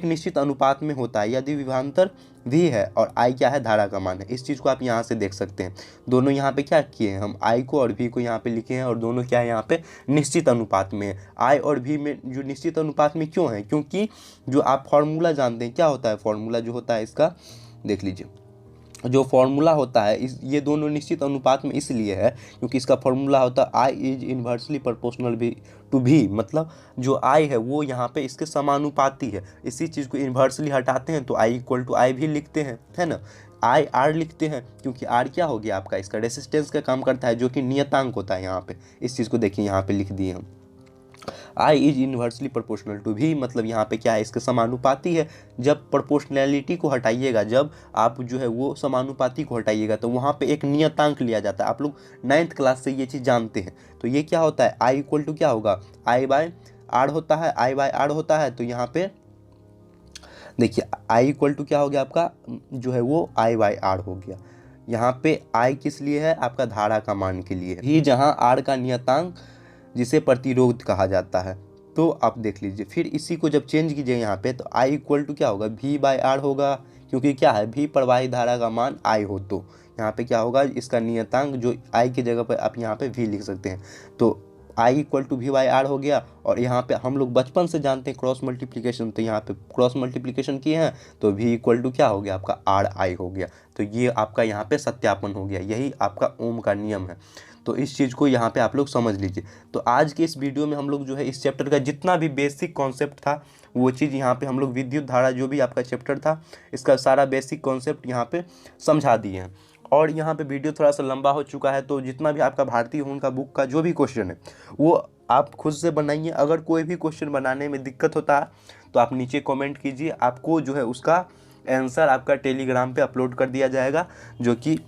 निश्चित अनुपात में होता है। यदि विभवांतर V है और I क्या है, धारा का मान है। इस चीज़ को आप यहाँ से देख सकते हैं। दोनों यहाँ पे क्या किए हैं, हम I को और V को यहाँ पे लिखे हैं और दोनों क्या है यहाँ पे निश्चित अनुपात में है। I और V में जो निश्चित अनुपात में क्यों है, क्योंकि जो आप फॉर्मूला जानते हैं क्या होता है, फॉर्मूला जो होता है इसका देख लीजिए, जो फॉर्मूला होता है ये दोनों निश्चित अनुपात में इसलिए है क्योंकि इसका फॉर्मूला होता है I is inversely proportional to V, मतलब जो I है वो यहाँ पे इसके समानुपाती है। इसी चीज़ को इन्वर्सली हटाते हैं तो I = I भी लिखते हैं, है ना, I R लिखते हैं क्योंकि R क्या हो गया आपका, इसका रेसिस्टेंस का काम करता है जो कि नियतांक होता है। यहाँ पे इस चीज़ को देखिए, यहाँ पे लिख दिए हम I is inversely proportional to V, मतलब यहाँ पे क्या है, इसके समानुपाती है। जब प्रोपोर्शनैलिटी को हटाइएगा, जब आप जो है वो समानुपाती को हटाइएगा तो वहाँ पे एक नियतांक लिया जाता है। आप लोग 9th क्लास से ये चीज़ जानते हैं। तो ये क्या होता है, I = क्या होगा, I/R होता है, I/R होता है। तो यहाँ पे देखिए I = क्या हो गया आपका, जो है वो I/R हो गया। यहाँ पे I किस लिए है, आपका धारा का मान के लिए ही, जहाँ R का नियतांक जिसे प्रतिरोध कहा जाता है। तो आप देख लीजिए, फिर इसी को जब चेंज कीजिए यहाँ पे तो I = क्या होगा, V/R होगा, क्योंकि क्या है, V प्रवाही धारा का मान I हो तो यहाँ पे क्या होगा, इसका नियतांक जो I की जगह पर आप यहाँ पे V लिख सकते हैं। तो I = V/R हो गया। और यहाँ पे हम लोग बचपन से जानते हैं क्रॉस मल्टीप्लिकेशन, तो यहाँ पे क्रॉस मल्टीप्लिकेशन किए हैं तो V = क्या हो गया आपका, RI हो गया। तो ये आपका यहाँ पे सत्यापन हो गया, यही आपका ओम का नियम है। तो इस चीज़ को यहाँ पे आप लोग समझ लीजिए। तो आज के इस वीडियो में हम लोग जो है इस चैप्टर का जितना भी बेसिक कॉन्सेप्ट था वो चीज़ यहाँ पे हम लोग विद्युत धारा जो भी आपका चैप्टर था इसका सारा बेसिक कॉन्सेप्ट यहाँ पे समझा दिए हैं। और यहाँ पे वीडियो थोड़ा सा लंबा हो चुका है, तो जितना भी आपका भारतीय होने का बुक का जो भी क्वेश्चन है वो आप खुद से बनाइए। अगर कोई भी क्वेश्चन बनाने में दिक्कत होता है तो आप नीचे कमेंट कीजिए, आपको जो है उसका आंसर आपका टेलीग्राम पे अपलोड कर दिया जाएगा, जो कि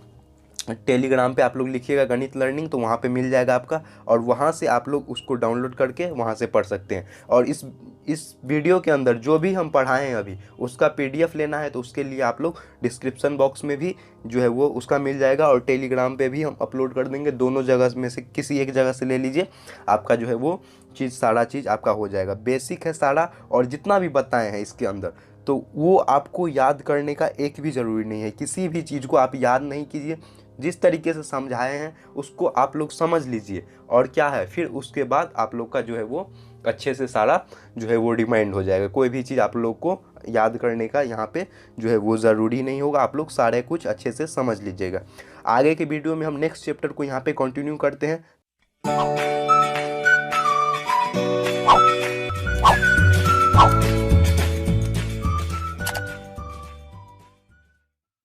टेलीग्राम पे आप लोग लिखिएगा गणित लर्निंग तो वहाँ पे मिल जाएगा आपका, और वहाँ से आप लोग उसको डाउनलोड करके वहाँ से पढ़ सकते हैं। और इस वीडियो के अंदर जो भी हम पढ़ाए हैं अभी उसका PDF लेना है तो उसके लिए आप लोग डिस्क्रिप्शन बॉक्स में भी जो है वो उसका मिल जाएगा, और टेलीग्राम पे भी हम अपलोड कर देंगे। दोनों जगह में से किसी एक जगह से ले लीजिए, आपका जो है वो सारा चीज़ आपका हो जाएगा। बेसिक है सारा, और जितना भी बताए हैं इसके अंदर तो वो आपको याद करने का एक भी ज़रूरी नहीं है। किसी भी चीज़ को आप याद नहीं कीजिए, जिस तरीके से समझाए हैं उसको आप लोग समझ लीजिए, और क्या है फिर उसके बाद आप लोग का जो है वो अच्छे से सारा जो है वो रिमाइंड हो जाएगा। कोई भी चीज़ आप लोग को याद करने का यहाँ पे जो है वो ज़रूरी नहीं होगा, आप लोग सारे कुछ अच्छे से समझ लीजिएगा। आगे के वीडियो में हम नेक्स्ट चैप्टर को यहाँ पे कंटिन्यू करते हैं।